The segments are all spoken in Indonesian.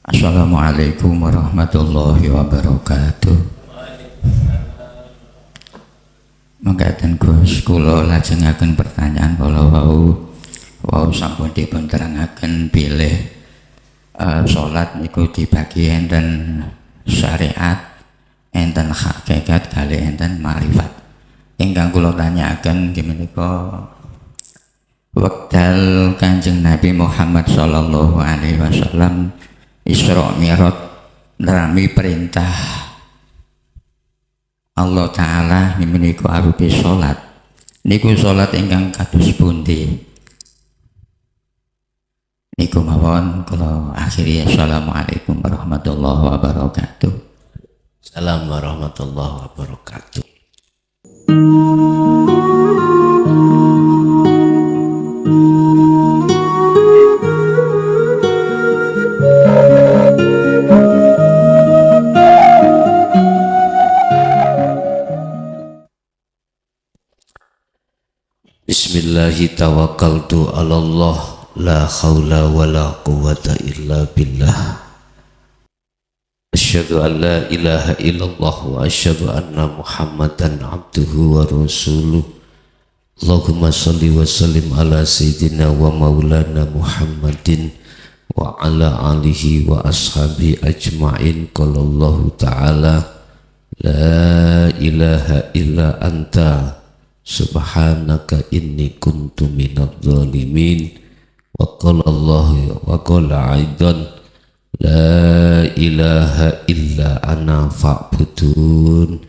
Assalamualaikum warahmatullahi wabarakatuh. Mangkaten Gus, kula lajengaken pertanyaan kala wau sampun dipun terangaken bilih salat niku dibagi enten syariat, enten hakikat, kalih enten marifat. Ingkang kula tanyakaken nggih menika wekdal Kanjeng Nabi Muhammad sallallahu alaihi wasallam Isra Mi'raj nrami perintah Allah Ta'ala menika arupi salat. Niku salat ingkang kados pundi? Niku mawon kula akhiri. Assalamualaikum warahmatullahi wabarakatuh. Assalamualaikum warahmatullahi wabarakatuh. Bismillahi tawakkaltu ala Allah, la khawla wa la quwwata illa billah. Asyhadu an la ilaha illallah wa asyhadu anna Muhammadan abduhu wa rasuluh. Allahumma salli wa sallim ala sayyidina wa maulana Muhammadin wa ala alihi wa ashabi ajma'in. Qala Allah ta'ala la ilaha illa anta subhanaka inni kuntu minadh dhalimin. Wa qala Allah wa qala aidan la ilaha illa ana fa'budun.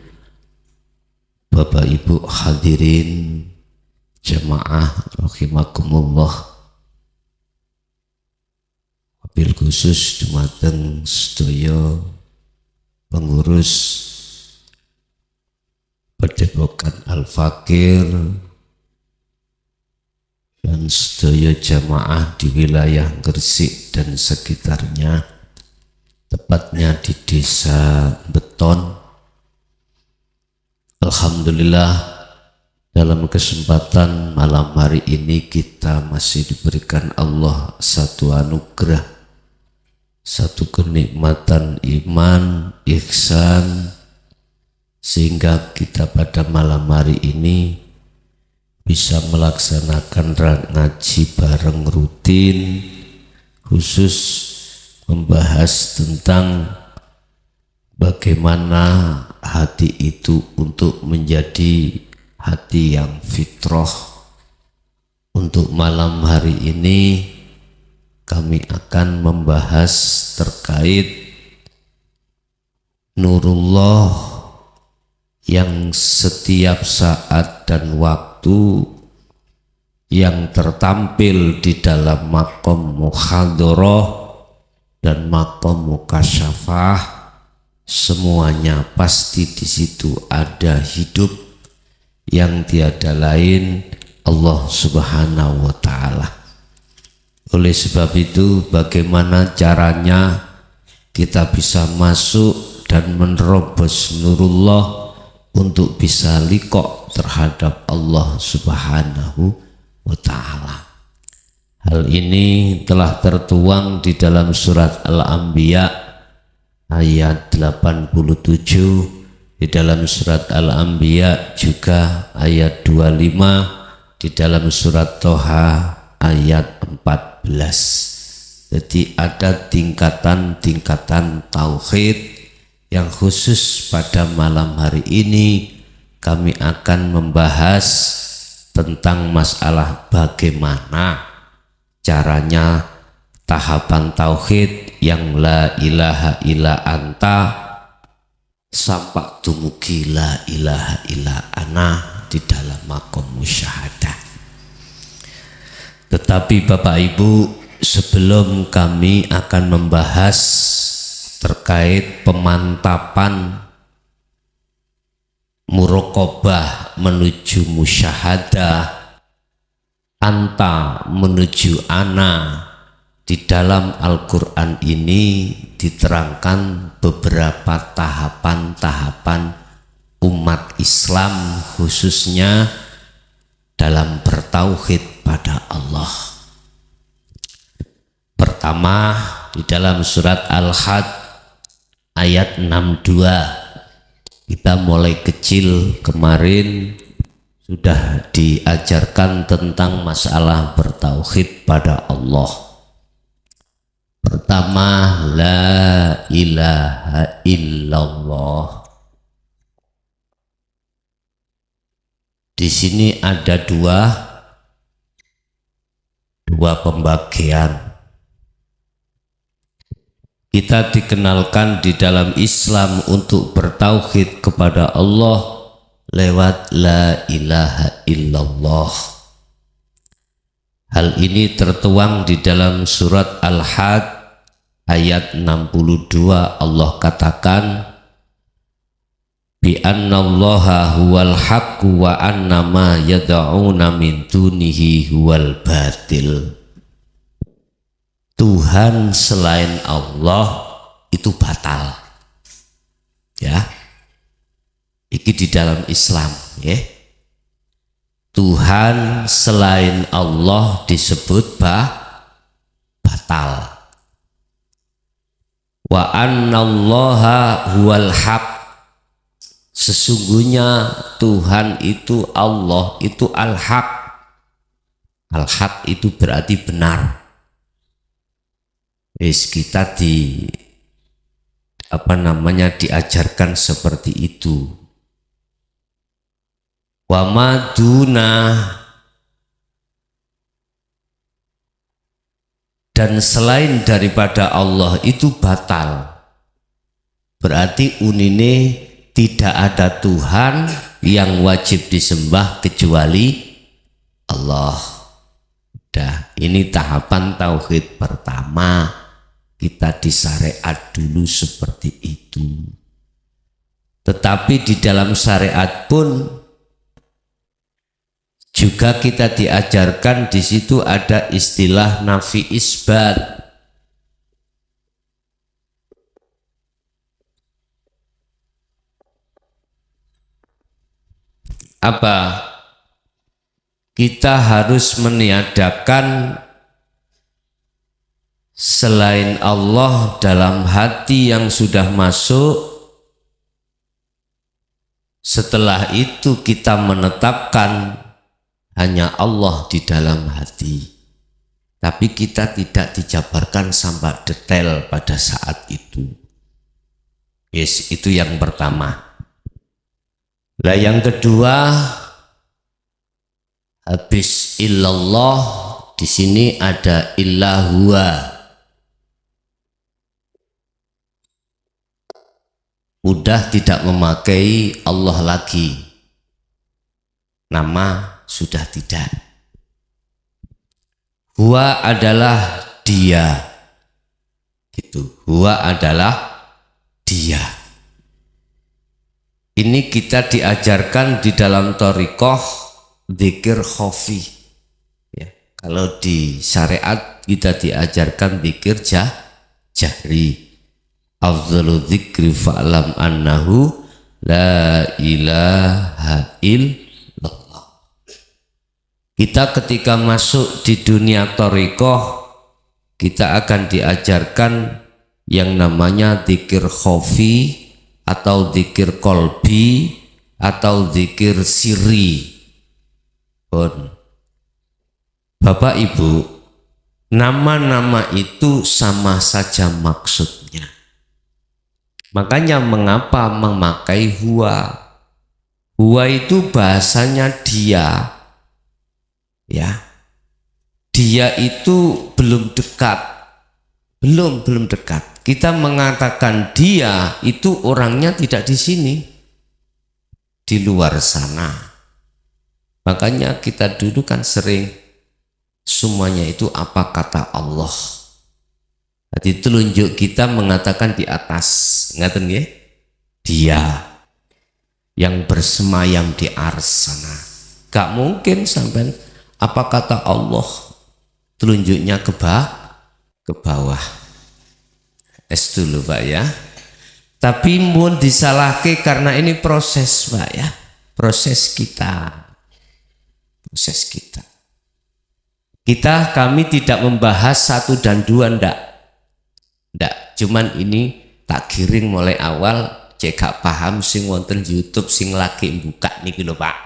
Bapak Ibu hadirin jamaah rahimakumullah, wabil khusus dumateng sedaya pengurus Padepokan Al-Fakir dan sedaya jamaah di wilayah Gresik dan sekitarnya, tepatnya di Desa Beton. Alhamdulillah, dalam kesempatan malam hari ini kita masih diberikan Allah satu anugerah, satu kenikmatan iman, ihsan, sehingga kita pada malam hari ini bisa melaksanakan ngaji bareng rutin, khusus membahas tentang bagaimana hati itu untuk menjadi hati yang fitrah. Untuk malam hari ini kami akan membahas terkait nurullah yang setiap saat dan waktu yang tertampil di dalam maqam muhadharah dan maqam mukasyafah, semuanya pasti di situ ada hidup yang tiada lain Allah Subhanahu wa Ta'ala. Oleh sebab itu, bagaimana caranya kita bisa masuk dan menerobos nurullah untuk bisa liqo terhadap Allah Subhanahu wa Ta'ala. Hal ini telah tertuang di dalam surat Al-Anbiya ayat 87, di dalam surat Al-Anbiya juga ayat 25, di dalam surat Toha ayat 14. Jadi ada tingkatan-tingkatan tauhid yang khusus pada malam hari ini kami akan membahas tentang masalah bagaimana caranya tahapan tauhid yang la ilaha illa anta sampai dumugi la ilaha illa ana di dalam maqam musyahadah. Tetapi Bapak Ibu, sebelum kami akan membahas terkait pemantapan muraqabah menuju musyahadah, anta menuju ana, di dalam Al-Quran ini diterangkan beberapa tahapan-tahapan umat Islam, khususnya dalam bertauhid pada Allah. Pertama, di dalam surat Al-Had ayat 62. Kita mulai kecil kemarin sudah diajarkan tentang masalah bertauhid pada Allah. Pertama, la ilaha illallah. Di sini ada dua pembagian. Kita dikenalkan di dalam Islam untuk bertauhid kepada Allah lewat la ilaha illallah. Hal ini tertuang di dalam surat Al-Had ayat 62. Allah katakan, bi annallaha huwal haqqu wa anna ma yad'una min dunihi huwal batil. Tuhan selain Allah itu batal. Ya. Iki di dalam Islam, ya. Tuhan selain Allah disebut batal. Wa annallaha huwal haqq. Sesungguhnya Tuhan itu, Allah itu al-haq. Al-haq itu berarti benar. Kita diajarkan seperti itu. Wa maduna, dan selain daripada Allah itu batal. Berarti unine tidak ada Tuhan yang wajib disembah kecuali Allah. Dah, ini tahapan tauhid pertama. Kita disyariat dulu seperti itu. Tetapi di dalam syariat pun juga kita diajarkan, di situ ada istilah nafi isbat. Apa? Kita harus meniadakan selain Allah dalam hati yang sudah masuk. Setelah itu kita menetapkan hanya Allah di dalam hati. Tapi kita tidak dijabarkan sampai detail pada saat itu. Yes, itu yang pertama. Nah, yang kedua, habis illallah, di sini ada illahua. Udah tidak memakai Allah lagi. Nama sudah tidak. Huwa adalah dia. Gitu. Huwa adalah dia. Ini kita diajarkan di dalam thariqah dzikir khafi. Ya, kalau di syariat kita diajarkan dzikir jahri. Afdhalu dzikri fa'lam annahu la ilaha illallah. Kita ketika masuk di dunia thariqah, kita akan diajarkan yang namanya dzikir khafi atau dzikir kolbi atau dzikir sirri. Bapak Ibu, nama-nama itu sama saja maksudnya. Makanya mengapa memakai huwa? Huwa itu bahasanya dia. Ya. Dia itu belum dekat. Belum dekat. Kita mengatakan dia itu orangnya tidak di sini. Di luar sana. Makanya kita dulu kan sering semuanya itu apa kata Allah. Jadi telunjuk kita mengatakan di atas, ngaten nggih? Dia yang bersemayam di ars sana. Gak mungkin sampai apa kata Allah telunjuknya ke bawah. Es dulu Pak ya. Tapi mun disalahke karena ini proses Pak ya. Proses kita. Kami tidak membahas satu dan dua, ndak. Ndak, cuman ini tak giring mulai awal cek gak paham sing wonten YouTube sing lagi buka niki lho Pak.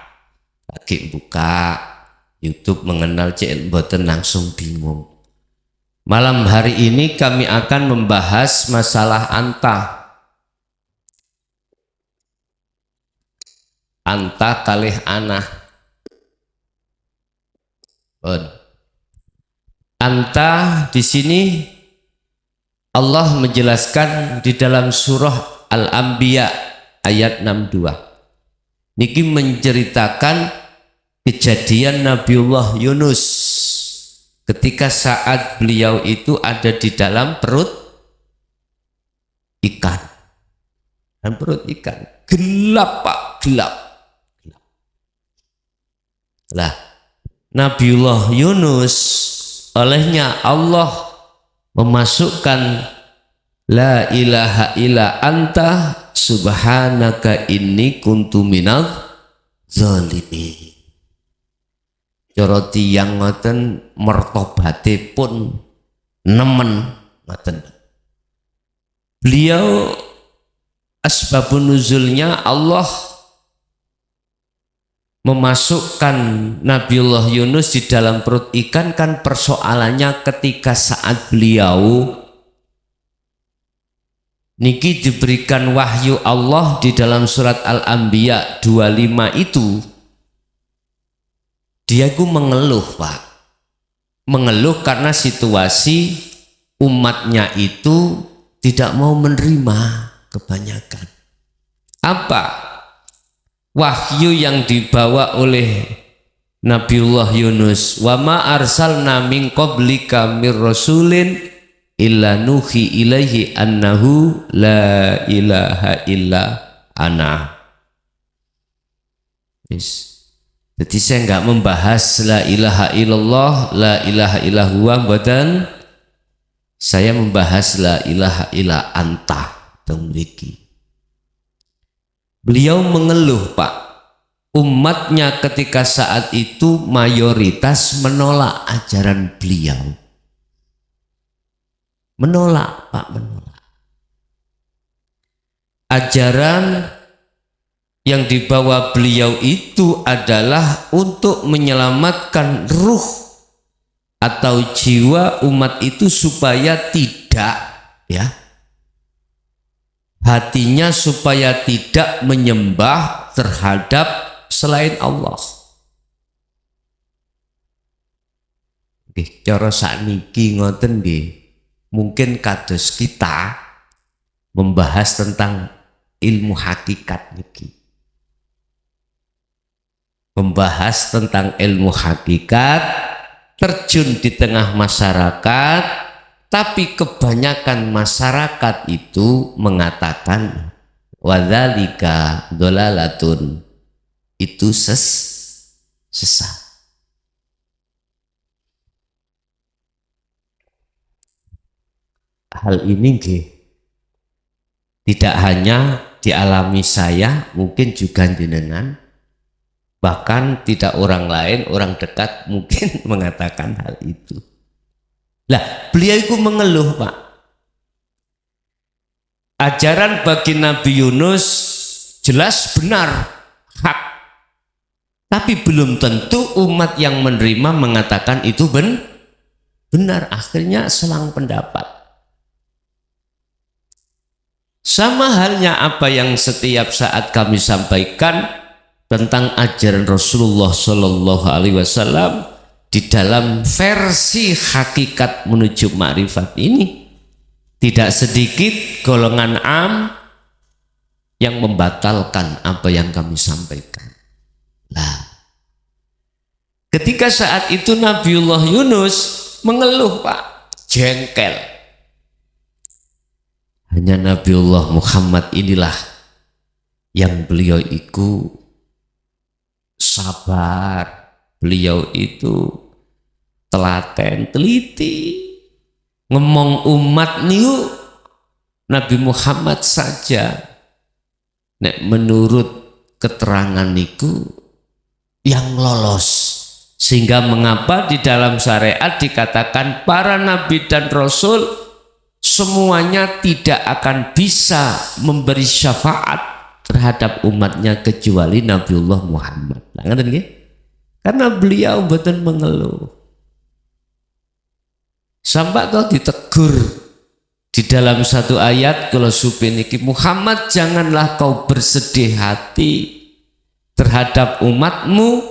Lagi buka YouTube mengenal cek mboten langsung bingung. Malam hari ini kami akan membahas masalah anta kalih anah. Anta di sini Allah menjelaskan di dalam surah Al-Anbiya ayat 62. Niki menceritakan kejadian Nabiullah Yunus ketika saat beliau itu ada di dalam perut ikan. Dan perut ikan gelap Pak, gelap. Lah, Nabiullah Yunus olehnya Allah memasukkan la ilaha illa anta subhanaka inni kuntu minadz zalimin. Cara tiyang ngoten mertobate pun nemen ngoten. Beliau asbabun nuzulnya Allah memasukkan Nabiullah Yunus di dalam perut ikan kan persoalannya ketika saat beliau niki diberikan wahyu Allah di dalam surat Al-Anbiya 25 itu dia ku mengeluh Pak, mengeluh karena situasi umatnya itu tidak mau menerima kebanyakan. Apa wahyu yang dibawa oleh Nabiullah Yunus? Wa ma arsalna min qablika mir rasulin illa nuhi ilaihi annahu la ilaha illa ana. Jadi saya enggak membahas la ilaha illallah, la ilaha illallah mboten. Saya membahas la ilaha illa anta temriki. Beliau mengeluh Pak, umatnya ketika saat itu mayoritas menolak ajaran beliau. Menolak Pak, menolak. Ajaran yang dibawa beliau itu adalah untuk menyelamatkan ruh atau jiwa umat itu supaya tidak hatinya supaya tidak menyembah terhadap selain Allah. Cara sakniki ngoten nggih, mungkin kados kita membahas tentang ilmu hakikat niki. Membahas tentang ilmu hakikat, terjun di tengah masyarakat, tapi kebanyakan masyarakat itu mengatakan wadzalika dhalalatun, itu sesat. Hal ini tidak hanya dialami saya, mungkin juga jenengan, bahkan tidak orang lain, orang dekat mungkin mengatakan hal itu. Lah, beliau itu mengeluh Pak. Ajaran bagi Nabi Yunus jelas benar, hak. Tapi belum tentu umat yang menerima mengatakan itu benar. Akhirnya selang pendapat. Sama halnya apa yang setiap saat kami sampaikan tentang ajaran Rasulullah Shallallahu Alaihi Wasallam di dalam versi hakikat menuju makrifat ini, tidak sedikit golongan yang membatalkan apa yang kami sampaikan. Nah, ketika saat itu Nabiullah Yunus mengeluh Pak, jengkel. Hanya Nabiullah Muhammad inilah yang beliau itu sabar, beliau itu telaten, teliti, ngomong umat niu Nabi Muhammad saja. Nek menurut keterangan niku yang lolos, sehingga mengapa di dalam syariat dikatakan para nabi dan rasul semuanya tidak akan bisa memberi syafaat terhadap umatnya kecuali Nabiullah Muhammad. Ngerti nggih? Karena beliau mboten mengeluh. Sampai toh ditegur di dalam satu ayat kalau supiniki, Muhammad janganlah kau bersedih hati terhadap umatmu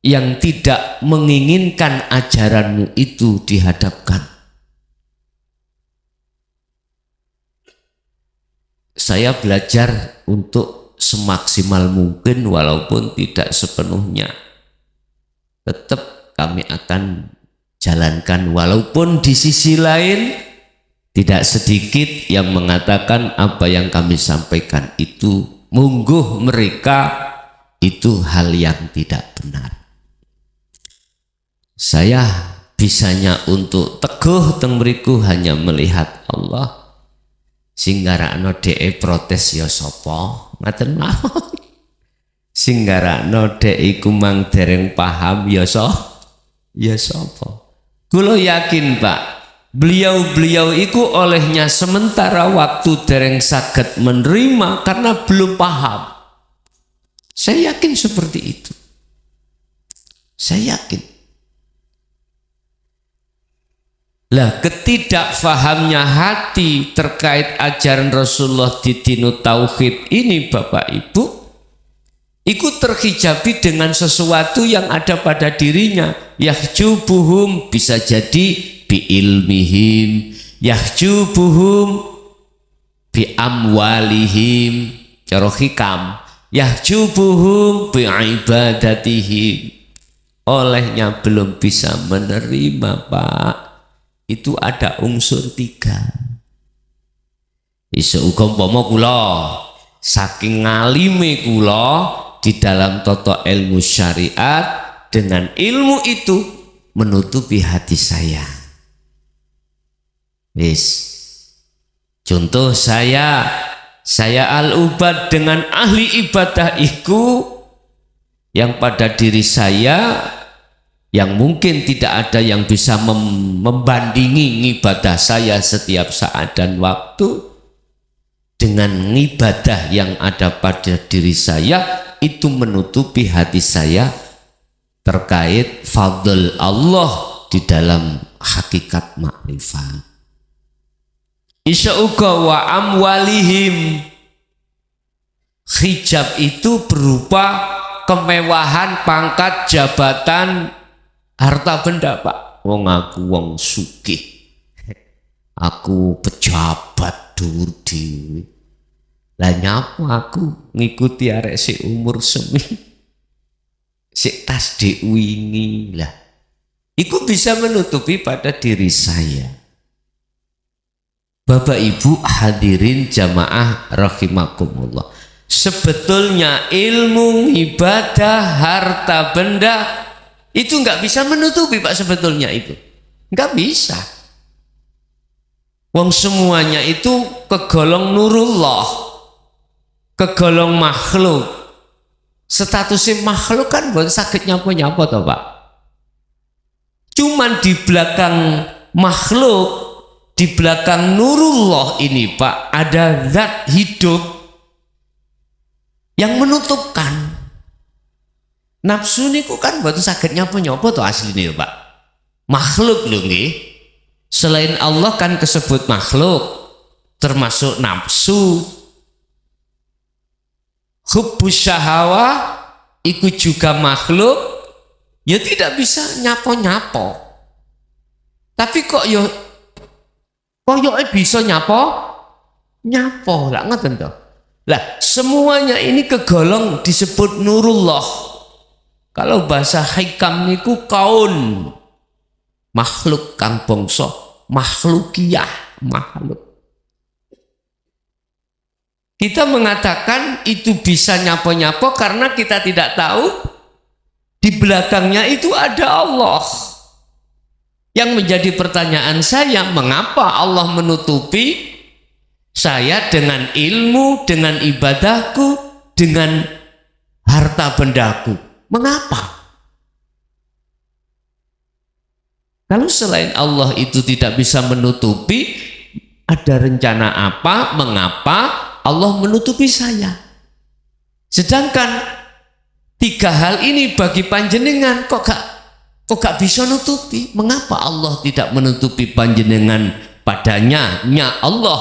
yang tidak menginginkan ajaranmu itu dihadapkan. Saya belajar untuk semaksimal mungkin walaupun tidak sepenuhnya. Tetap kami akan jalankan walaupun di sisi lain tidak sedikit yang mengatakan apa yang kami sampaikan itu mungguh mereka itu hal yang tidak benar. Saya bisanya untuk teguh teng mriku hanya melihat Allah. Singgarakno dhek protes ya sapa? Ngaten mawon. Singgarakno dhek iku mang dereng paham ya sapa? Kula yakin Pak, beliau itu olehnya sementara waktu dereng saged menerima karena belum paham. Saya yakin seperti itu. Saya yakin. Lah ketidakfahamnya hati terkait ajaran Rasulullah di dinu tauhid ini Bapak Ibu, ikut terhijabi dengan sesuatu yang ada pada dirinya. Yahjubuhum bisa jadi bi ilmihim, yahjubuhum bi amwalihim, cara hikam, yahjubuhum bi ibadatihim. Olehnya belum bisa menerima Pak. Itu ada unsur 3. Iso umpama kula saking ngalime kula di dalam tata ilmu syariat, dengan ilmu itu menutupi hati saya. Contoh saya al-ubad dengan ahli ibadah iku yang pada diri saya yang mungkin tidak ada yang bisa membandingi ibadah saya setiap saat dan waktu dengan ibadah yang ada pada diri saya, itu menutupi hati saya terkait fadl Allah di dalam hakikat makrifat. Isya uga wa amwalihim, hijab itu berupa kemewahan, pangkat, jabatan, harta benda Pak. Wong aku wong sugih, aku pejabat dur dhewe. Lah nyapa aku ngikuti arek sik umur semi, sik tasdik wingi. Lah iku bisa menutupi pada diri saya. Bapak Ibu hadirin jamaah rahimakumullah, sebetulnya ilmu, ibadah, harta benda itu nggak bisa menutupi Pak, sebetulnya itu nggak bisa. Wong semuanya itu kegolong nurullah, kegolong makhluk. Statusnya makhluk kan bukan sakit nyapa-nyapa toh Pak. Cuman di belakang makhluk, di belakang nurullah ini Pak, ada zat hidup yang menutupkan. Nafsu niku kan buat sakit nyapa-nyapa tuh aslinya Pak. Makhluk lho nggih. Selain Allah kan kesebut makhluk, termasuk nafsu. Hubbus syahawah ikut juga makhluk, ya tidak bisa nyapo-nyapo. Tapi kok yo bisa nyapo lah ngoten to. Lah semuanya ini kegolong disebut nurullah. Kalau bahasa hikam niku kaun, makhluk kang bangsa makhlukiyah, makhluk. Kita mengatakan itu bisa nyapo-nyapo karena kita tidak tahu di belakangnya itu ada Allah. Yang menjadi pertanyaan saya, mengapa Allah menutupi saya dengan ilmu, dengan ibadahku, dengan harta bendaku? Mengapa? Kalau selain Allah itu tidak bisa menutupi, ada rencana apa, mengapa Allah menutupi saya? Sedangkan tiga hal ini bagi panjenengan kok gak bisa nutupi? Mengapa Allah tidak menutupi panjenengan padanya? Allah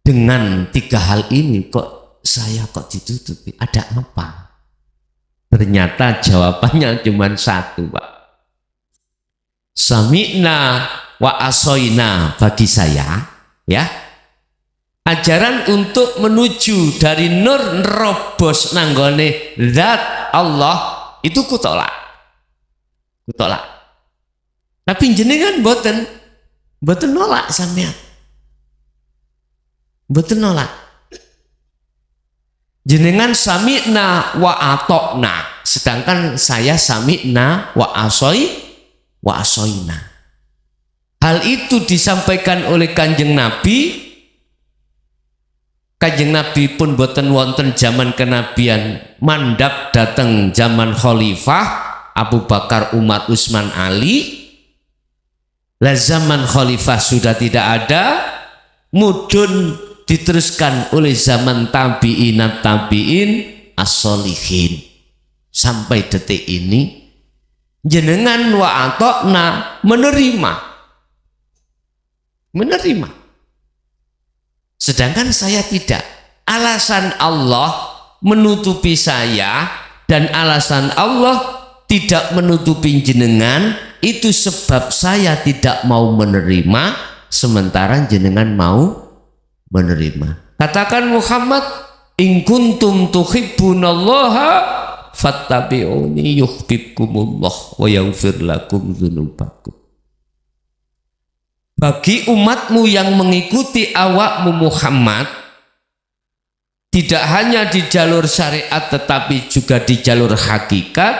dengan tiga hal ini kok saya kok ditutupi? Ada apa? Ternyata jawabannya cuma satu, Pak. Sami'na wa asoina bagi saya, ya, ajaran untuk menuju dari nur nerobos nanggone zat Allah itu kutolak. Tapi jenengan boten nolak sampean. Boten nolak. Jenengan sami'na wa atokna, sedangkan saya sami'na wa asoina. Hal itu disampaikan oleh Kanjeng Nabi. Kanjeng Nabi pun boten wonten zaman kenabian, mandap datang zaman khalifah Abu Bakar, Umar, Utsman, Ali. Lah zaman khalifah sudah tidak ada, mudun diteruskan oleh zaman tabi'in as-solihin. Sampai detik ini jenengan wa atokna menerima. Sedangkan saya tidak. Alasan Allah menutupi saya dan alasan Allah tidak menutupi jenengan itu sebab saya tidak mau menerima, sementara jenengan mau menerima. Katakan Muhammad, in kuntum tuhibbunallaha fattabi'uni yuhibbukumullah wa yaghfir lakum dzunubakum. Bagi umatmu yang mengikuti awakmu Muhammad, tidak hanya di jalur syariat tetapi juga di jalur hakikat,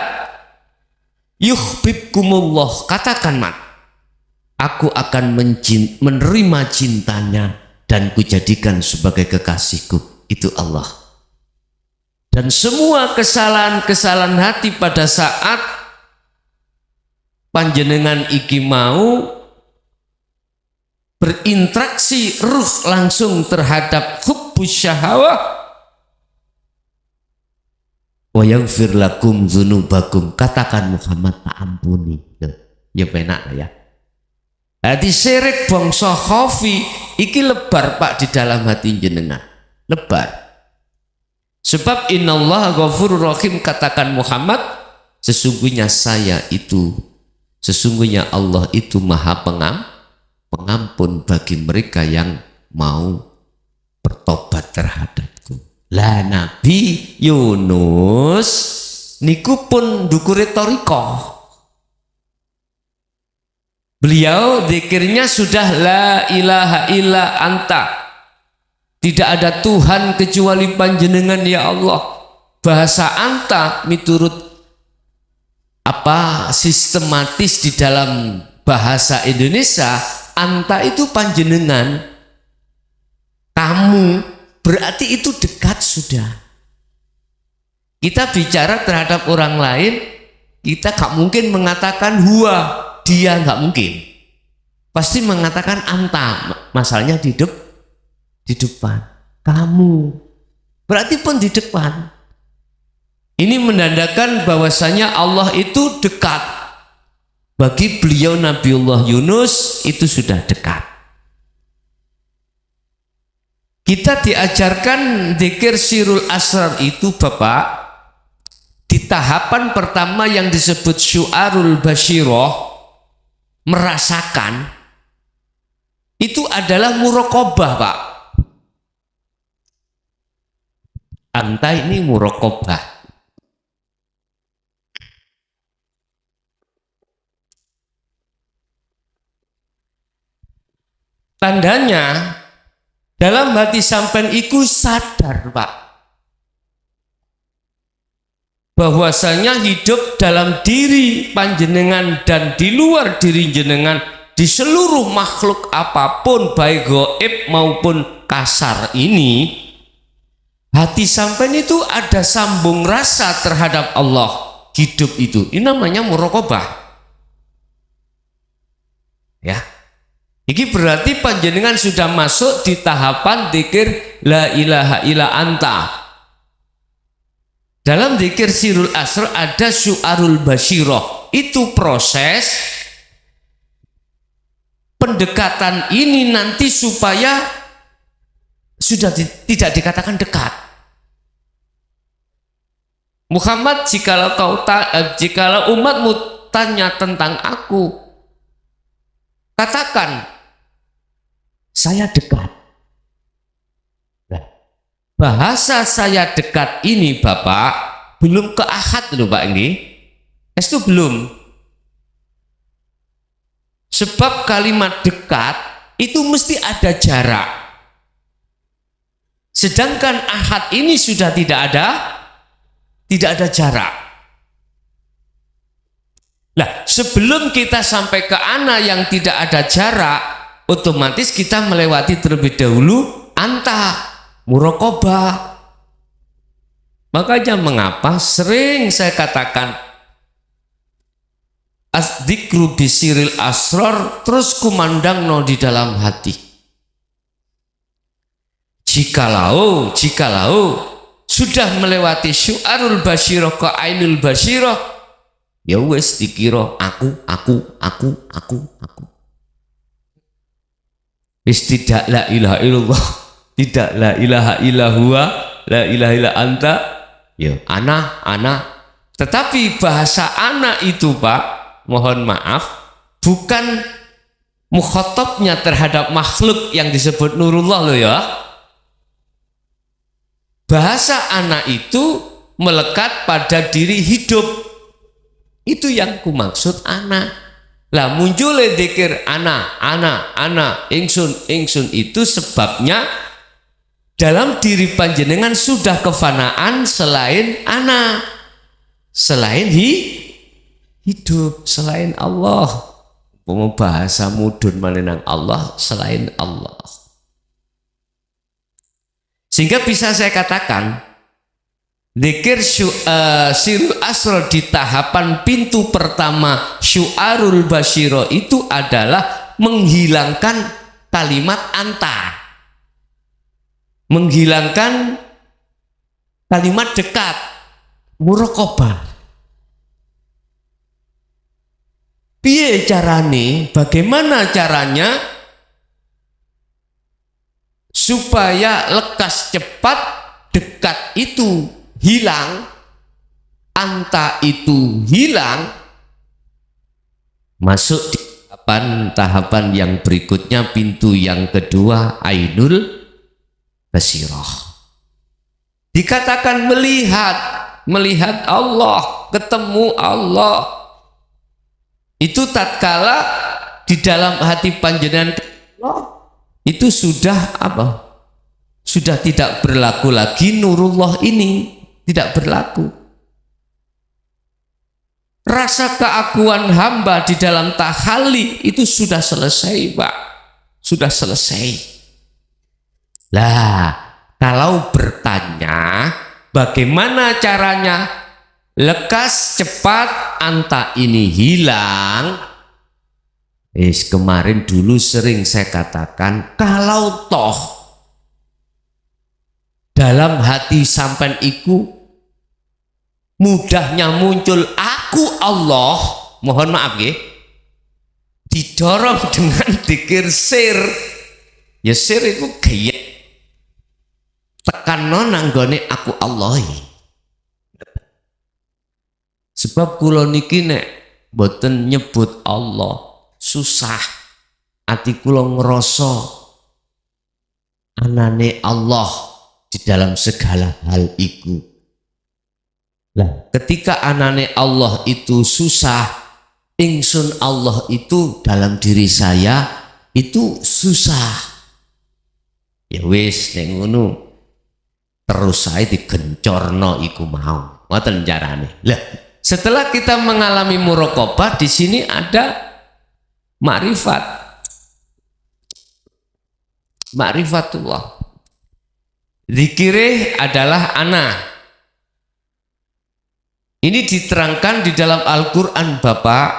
yuhibbukumullah, katakan Mat, aku akan menerima cintanya dan kujadikan sebagai kekasihku, itu Allah. Dan semua kesalahan-kesalahan hati pada saat panjenengan iki mau berinteraksi ruh langsung terhadap hubbus syahawah, wa yaghfir lakum dzunubakum, katakan Muhammad tak ampuni. Ya penak ya. Hati syirik bangsa khafi iki lebar Pak di dalam hati jenengan. Lebar. Sebab innallaha ghafurur rahim, katakan Muhammad, sesungguhnya Allah itu maha pengampun bagi mereka yang mau bertobat terhadapku. Lah Nabi Yunus niku pun dukure toriko. Beliau zikirnya sudah la ilaha illa anta, tidak ada Tuhan kecuali panjenengan ya Allah. Bahasa anta miturut sistematis di dalam bahasa Indonesia, anta itu panjenengan, kamu, berarti itu dekat sudah. Kita bicara terhadap orang lain, kita gak mungkin mengatakan huwa, dia nggak mungkin, pasti mengatakan anta, masalahnya di depan, kamu, berarti pun di depan. Ini menandakan bahwasanya Allah itu dekat. Bagi beliau Nabiullah Yunus itu sudah dekat. Kita diajarkan zikir sirul asrar itu Bapak, di tahapan pertama yang disebut syu'arul basyirah, merasakan, itu adalah muraqabah Pak. Anta ini muraqabah. Tandanya dalam hati sampean iku sadar Pak, bahwasanya hidup dalam diri panjenengan dan di luar diri jenengan, di seluruh makhluk apapun baik gaib maupun kasar ini, hati sampean itu ada sambung rasa terhadap Allah. Hidup itu ini namanya muraqabah ya. Iki berarti panjenengan sudah masuk di tahapan zikir la ilaha illa anta. Dalam zikir sirul asrar ada syu'arul basyirah. Itu proses pendekatan ini nanti supaya sudah tidak dikatakan dekat. Muhammad, jikalau umatmu tanya tentang aku, katakan saya dekat. Nah, bahasa saya dekat ini Bapak belum ke ahad loh Pak ini. Itu belum. Sebab kalimat dekat itu mesti ada jarak. Sedangkan ahad ini sudah tidak ada jarak. Nah, sebelum kita sampai ke ana yang tidak ada jarak, otomatis kita melewati terlebih dahulu anta, muraqabah. Makanya mengapa sering saya katakan az-dzikru bisiril asrar terus kumandangno di dalam hati. Jikalau sudah melewati syu'arul basyirah ke ainul basyirah, ya wes dikira aku. Wis tidak la ilaha illallah, tidak la ilaha illallah, la ilaha illa anta, ya ana. Tetapi bahasa ana itu Pak, mohon maaf, bukan mukhatabnya terhadap makhluk yang disebut nurullah loh ya. Bahasa ana itu melekat pada diri hidup. Itu yang kumaksud ana. Lah muncul dzikir ana, ingsun itu sebabnya dalam diri panjenengan sudah kefanaan selain ana, selain hidup, selain Allah. Bahasa mudun malenang Allah, selain Allah. Sehingga bisa saya katakan zikir sirul asrar di tahapan pintu pertama syu'arul basyirah itu adalah menghilangkan kalimat anta, menghilangkan kalimat dekat, muraqabah. Piye carane? Bagaimana caranya supaya lekas cepat dekat itu hilang, anta itu hilang, masuk di tahapan yang berikutnya, pintu yang kedua, ainul basirah. Dikatakan melihat Allah, ketemu Allah. Itu tatkala di dalam hati panjenengan itu sudah apa? Sudah tidak berlaku lagi nurullah ini, tidak berlaku. Rasa keakuan hamba di dalam tahalli itu sudah selesai Pak, sudah selesai. Lah, kalau bertanya bagaimana caranya lekas cepat anta ini hilang, kemarin dulu sering saya katakan, kalau toh dalam hati sampean iku mudahnya muncul aku Allah, mohon maaf ya, didorong dengan dzikir sir. Ya sir itu gaya tekan nanggone aku Allah. Sebab kula niki nek boten nyebut Allah susah, ati kula ngrasa anane Allah di dalam segala hal iku. Lah, ketika anane Allah itu susah, ingsun Allah itu dalam diri saya itu susah. Ya wis nek ngono terus saya digencorno iku mau. Ngoten carane. Lah, setelah kita mengalami muraqabah, di sini ada ma'rifatullah. Zikireh adalah ana. Ini diterangkan di dalam Al-Quran Bapak,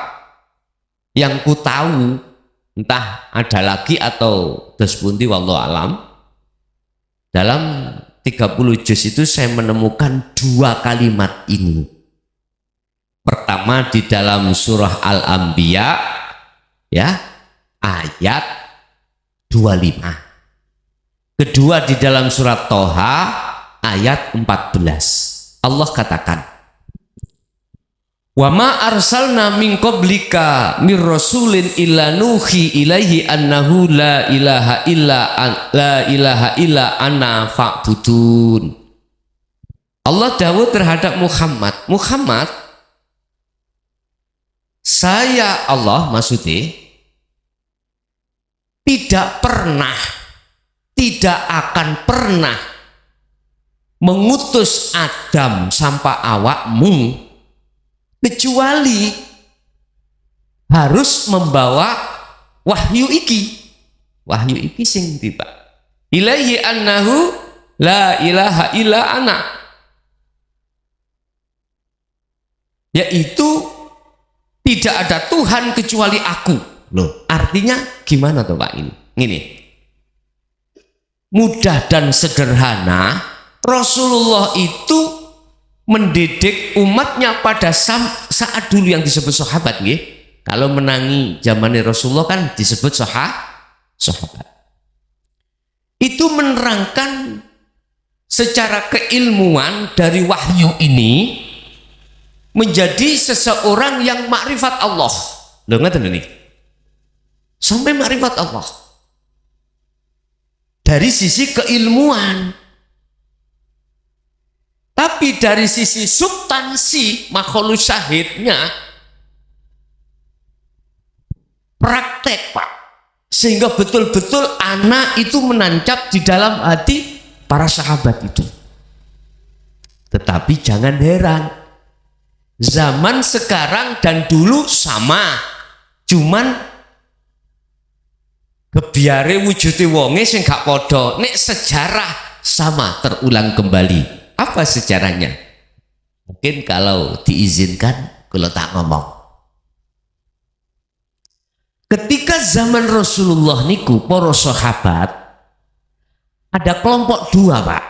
yang ku tahu entah ada lagi atau dos pundi wallahu alam. Dalam 30 juz itu saya menemukan dua kalimat ini. Pertama di dalam surah Al-Anbiya ya, ayat 25. Kedua di dalam surat Toha ayat 14. Allah katakan, wa ma arsalna min qablika mir rasulin illa nuhi ilaihi annahu la ilaha illa ana fa'budun. Allah dawuh terhadap Muhammad, saya Allah maksudnya tidak akan pernah mengutus Adam sampai awakmu kecuali harus membawa wahyu iki sing tiba ilaihi annahu la ilaha illa ana, yaitu tidak ada Tuhan kecuali aku. Loh, artinya gimana tuh Pak ini? Gini, mudah dan sederhana. Rasulullah itu mendidik umatnya pada saat dulu yang disebut sahabat, nggih. Kalau menangi zamannya Rasulullah kan disebut sahabat. Itu menerangkan secara keilmuan dari wahyu ini menjadi seseorang yang makrifat Allah. Loh, ngeten ini. Sampai makrifat Allah. Dari sisi keilmuan. Tapi dari sisi substansi makhluk syahidnya praktek, Pak. Sehingga betul-betul anak itu menancap di dalam hati para sahabat itu. Tetapi jangan heran, zaman sekarang dan dulu sama, cuman kebiare wujudi wonge sing gak podo. Nek sejarah sama terulang kembali. Apa sejarahnya? Mungkin kalau diizinkan kalau tak ngomong. Ketika zaman Rasulullah niku para sahabat ada kelompok dua, Pak.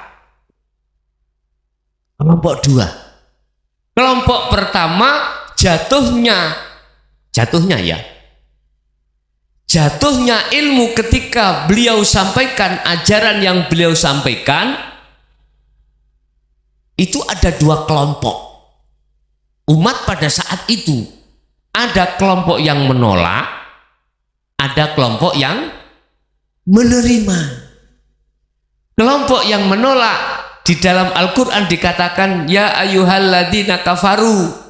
Kelompok dua. Kelompok pertama jatuhnya ilmu ketika beliau sampaikan ajaran yang beliau sampaikan, itu ada dua kelompok umat pada saat itu. Ada kelompok yang menolak, ada kelompok yang menerima. Kelompok yang menolak di dalam Al-Quran dikatakan ya ayyuhalladzina kafaru.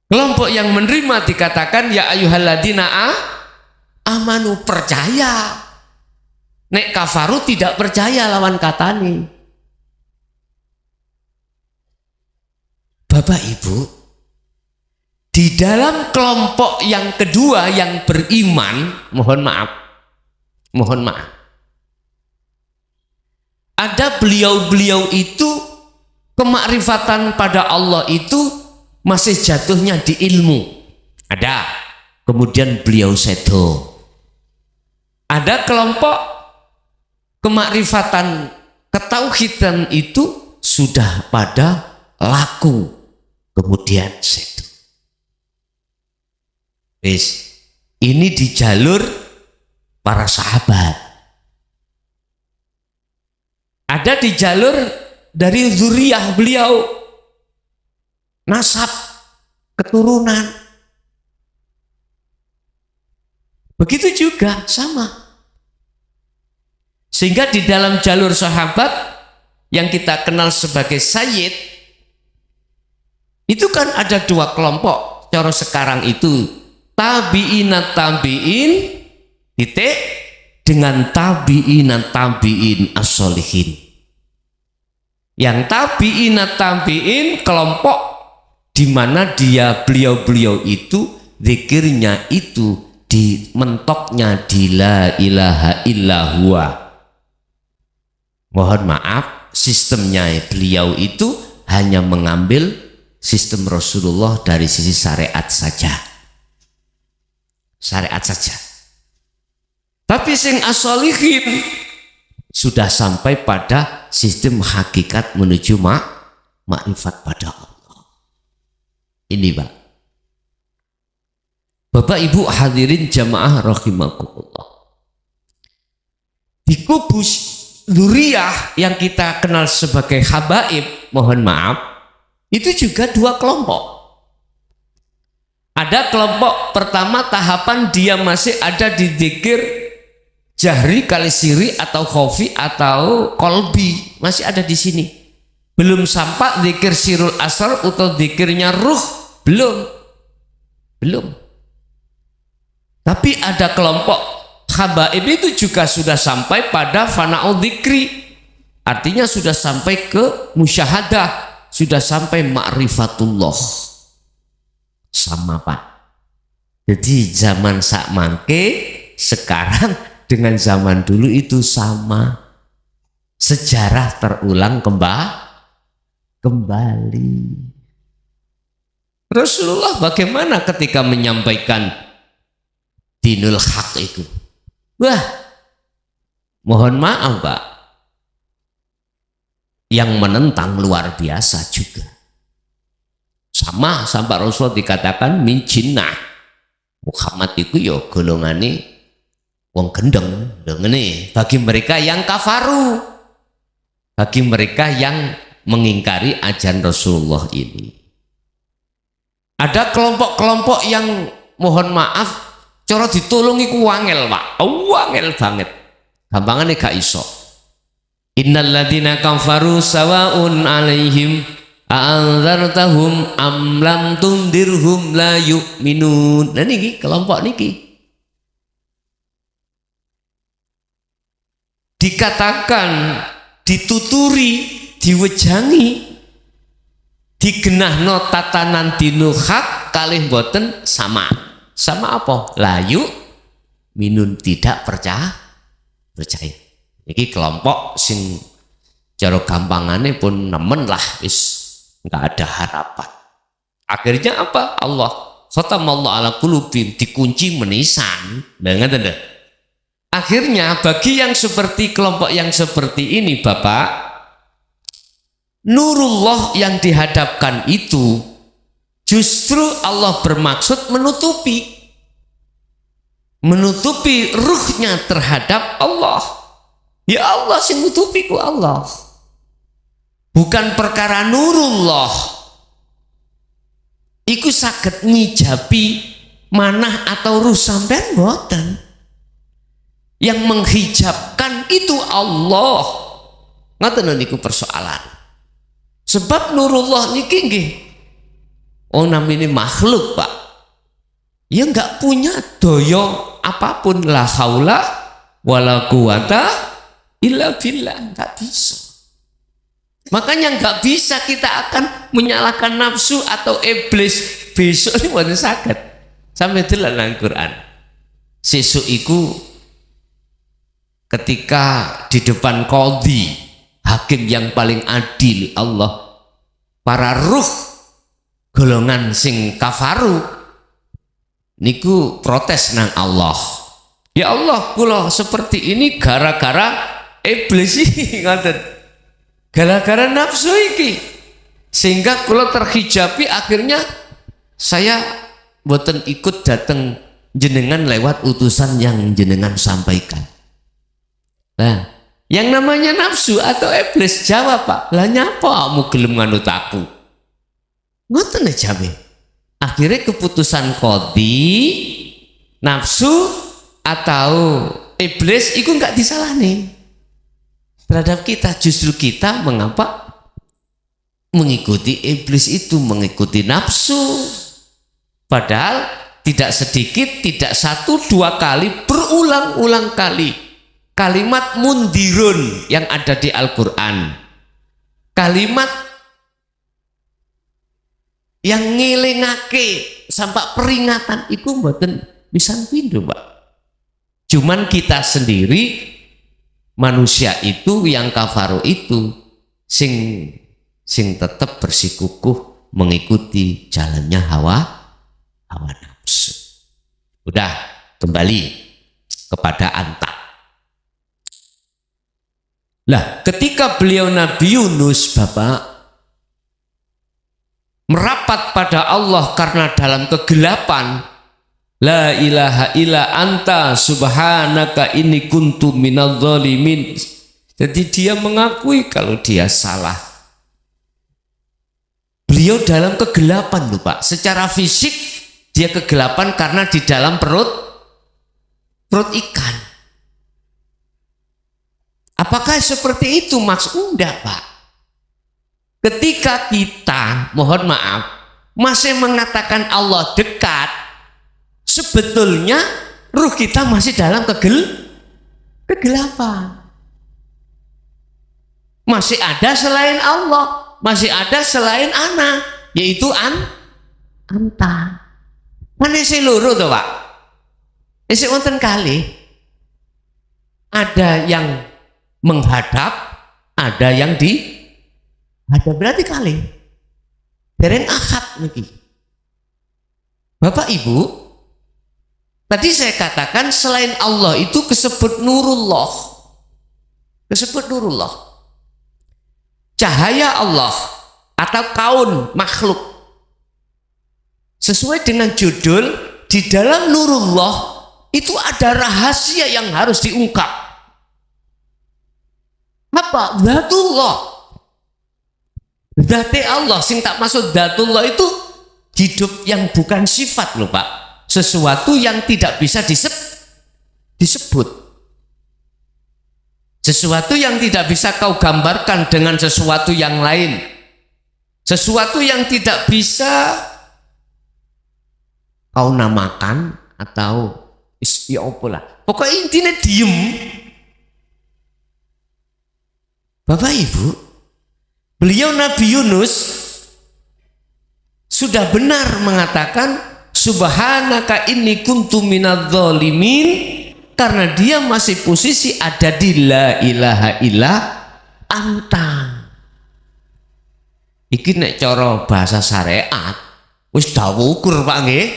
Kelompok yang menerima dikatakan ya ayyuhalladzina amanu, percaya. Nek kafaru tidak percaya lawan katani. Bapak Ibu, di dalam kelompok yang kedua yang beriman, mohon maaf, ada beliau-beliau itu kemakrifatan pada Allah itu masih jatuhnya di ilmu. Ada, kemudian beliau sedo. Ada kelompok kemakrifatan ketauhidan itu sudah pada laku, kemudian sedo. Ini di jalur para sahabat. Ada di jalur dari zuriyah beliau, nasab, keturunan. Begitu juga sama. Sehingga di dalam jalur sahabat yang kita kenal sebagai sayyid, itu kan ada dua kelompok. Cara sekarang itu tabi'inat tabi'in titik dengan tabi'inat tabi'in as-solihin. Yang tabi'inat tabi'in kelompok di mana beliau-beliau itu zikirnya itu di mentoknya di la ilaha illallah. Mohon maaf, sistemnya beliau itu hanya mengambil sistem Rasulullah dari sisi syariat saja. syariat saja. Tapi sing as-sholihin sudah sampai pada sistem hakikat menuju makrifat pada Allah. Ini Pak. Bapak Ibu hadirin jamaah rahimakumullah. Di kubus dzurriyah yang kita kenal sebagai habaib, mohon maaf, itu juga dua kelompok. Ada kelompok pertama tahapan dia masih ada di dzikir jahri kali siri atau khofi atau kolbi, masih ada di sini. Belum sampai dzikir sirul asrar atau dzikirnya ruh, belum. Tapi ada kelompok habaib itu juga sudah sampai pada fana'u dzikri. Artinya sudah sampai ke musyahadah, sudah sampai ma'rifatullah. Sama Pak. Jadi zaman sak mangke sekarang dengan zaman dulu itu sama. Sejarah terulang kembali. Rasulullah bagaimana ketika menyampaikan dinul haq itu? Wah, mohon maaf Pak, yang menentang luar biasa juga. Sama sampai Rasul dikatakan min jinnah. Muhammad itu ya golongane wong gendeng dengene bagi mereka yang kafaru, bagi mereka yang mengingkari ajaran Rasulullah ini. Ada kelompok-kelompok yang mohon maaf cara ditulung iku wangel Pak, wangel banget. Gampangane gak iso. Innal ladzina kafaru sawaun alaihim a'anzartahum am lam tundirhum la yu'minun. Nah niki kelompok niki. Dikatakan, dituturi, diwejangi, digenahno tatanan dinu hak kalih boten sama. Sama apa? Layu minun tidak percaya. Ini kelompok sing cara gampangane pun nemen lah, wis nggak ada harapan. Akhirnya apa? Allah khatamallahu ala qulubihim, dikunci menisan. Dengar dah. Akhirnya bagi yang seperti kelompok yang seperti ini Bapak, nurullah yang dihadapkan itu justru Allah bermaksud menutupi ruhnya terhadap Allah. Ya Allah sing nutupi ku Allah. Bukan perkara nurullah. Iku saged ngijabi manah atau ruh sampean mboten. Yang menghijabkan itu Allah. Ngoten niku persoalan. Sebab nurullah niki nggih namanya makhluk Pak, ya nggak punya doyo apapun, la haula wala quwata illa billah, nggak bisa. Makanya nggak bisa kita akan menyalahkan nafsu atau iblis. Besok ini bukan sakit sampai dalam Al-Quran sesuk iku ketika di depan qadhi, hakim yang paling adil Allah, para ruh golongan sing kafaru niku protes nang Allah. Ya Allah, kula seperti ini gara-gara iblis iki ngoten. Gara-gara nafsu iki. Sehingga kula terhijabi, akhirnya saya mboten ikut datang jenengan lewat utusan yang jenengan sampaikan. Nah, yang namanya nafsu atau iblis jawab Pak, lah nyapa kamu gelem nganut aku? Ngoten jabe. Akhirnya keputusan qadhi, nafsu atau iblis itu enggak disalahkan terhadap kita. Justru kita mengapa mengikuti iblis itu, mengikuti nafsu. Padahal tidak sedikit, tidak satu dua kali, berulang-ulang kali kalimat mundirun yang ada di Al-Quran, kalimat yang ngelingake sampai peringatan itu mboten bisa pindu Pak. Cuman kita sendiri manusia itu yang kafaru itu sing tetap bersikukuh mengikuti jalannya hawa nafsu. Udah kembali kepada Anta. Lah, ketika beliau Nabi Yunus, Bapak, merapat pada Allah karena dalam kegelapan, la ilaha illa anta subhanaka inni kuntu minadz zalimin. Jadi dia mengakui kalau dia salah. Beliau dalam kegelapan loh Pak. Secara fisik dia kegelapan karena di dalam perut ikan. Apakah seperti itu maksud? Enggak Pak. Ketika kita, mohon maaf, masih mengatakan Allah dekat, sebetulnya ruh kita masih dalam kegelapan. Masih ada selain Allah, masih ada selain Ana, yaitu Anta. Mana si loro tuh Pak? Isi wonten kali. Ada yang menghadap, ada yang ada berarti kali. Dereng akad niki. Bapak Ibu, tadi saya katakan selain Allah itu disebut nurullah. Disebut nurullah. Cahaya Allah atau kaun makhluk. Sesuai dengan judul, di dalam nurullah itu ada rahasia yang harus diungkap. Apa? Dzatullah. Dzati Allah, sing tak maksud dzatullah itu hidup yang bukan sifat loh Pak. Sesuatu yang tidak bisa disebut. Sesuatu yang tidak bisa kau gambarkan dengan sesuatu yang lain. Sesuatu yang tidak bisa kau namakan atau ya apalah. Pokoknya intinya diem. Bapak Ibu, beliau Nabi Yunus sudah benar mengatakan subhanaka inni kuntu minadz zalimin, karena dia masih posisi ada di la ilaha illa anta. Iki nek cara bahasa syariat wis dawuh ukur Pak nggih.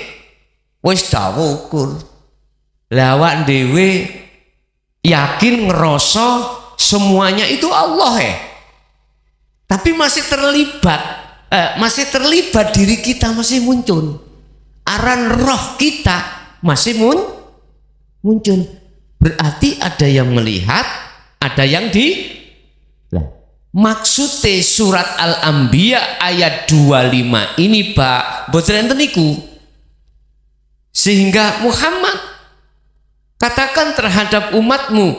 Wis dawuh ukur. Lah awak dhewe yakin ngerasa semuanya itu Allah tapi masih terlibat diri kita masih muncul, aran roh kita masih muncul. Berarti ada yang melihat, ada yang maksudnya surat Al-Anbiya ayat 25 ini Pak boten enten niku. Sehingga Muhammad katakan terhadap umatmu,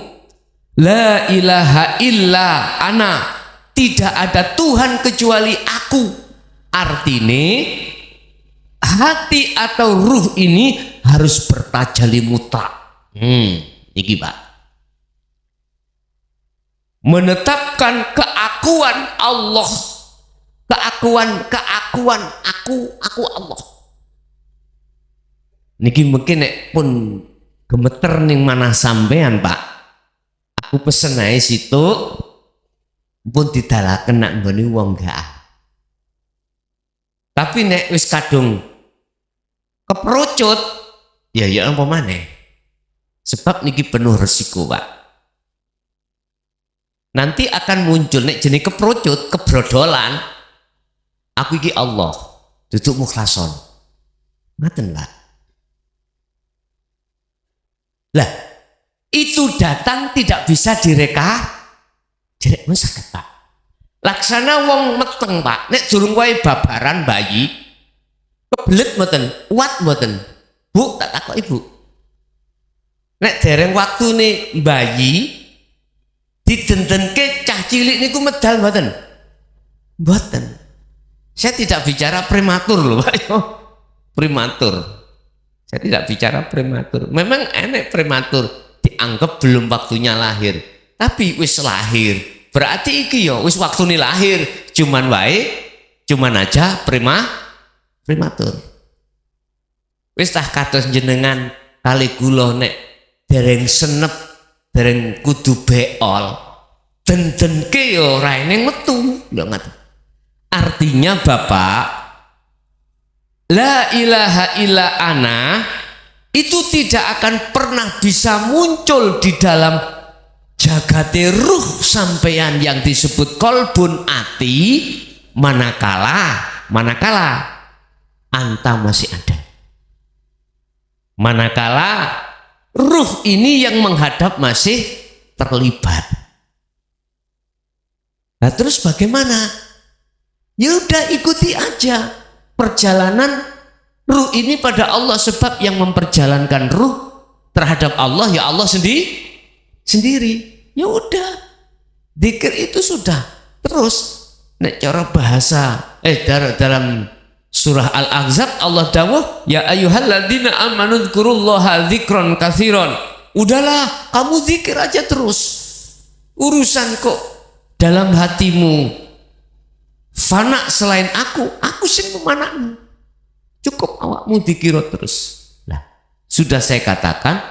la ilaha illa ana, tidak ada Tuhan kecuali aku. Artinya hati atau ruh ini harus bertajalli mutlak. Niki Pak, menetapkan keakuan Allah, keakuan aku Allah. Niki mungkin nek pun gemeter ning mana sampean Pak, aku pesen aja situ pun didalaken nak nggone wong gak. Tapi nek wis kadung keperucut ya apa maneh. Sebab niki penuh resiko Pak. Nanti akan muncul nek jenis keperucut, kebrodolan. Aku iki Allah, duduk mukhlason. Ngaten Pak. Lah itu datang tidak bisa direk sakit Pak. Laksana wong meteng Pak, nek durung wae babaran bayi kebelet mboten, kuat mboten. Bu, tak takok Ibu. Nek dereng waktune bayi didendenke cah cilik niku medal mboten? Mboten. Saya tidak bicara prematur loh Pak. Prematur. Saya tidak bicara prematur. Memang enek prematur, dianggap belum waktunya lahir. Tapi wis lahir, berarti iki yo wis waktune lahir, cuman aja prematur. Wis tah kados jenengan kali kula nek dereng senep, dereng kudu beol, dendenke yo raine metu. Lho ngaten. Artinya Bapak, la ilaha illa ana itu tidak akan pernah bisa muncul di dalam jagate ruh sampeyan yang disebut kolbun ati manakala anta masih ada, manakala ruh ini yang menghadap masih terlibat. Nah terus bagaimana? Ya udah ikuti aja perjalanan ruh ini pada Allah, sebab yang memperjalankan ruh terhadap Allah ya Allah sendiri. Ya udah, zikir itu sudah. Terus nek cara bahasa dalam surah Al-Ahzab Allah dawuh ya ayyuhalladzina amanu dzkurullaha dzikron katsiron. Udahlah, kamu zikir aja terus. Urusan kok dalam hatimu fana selain aku sing memanakmu. Cukup awakmu dikira terus. Nah, sudah saya katakan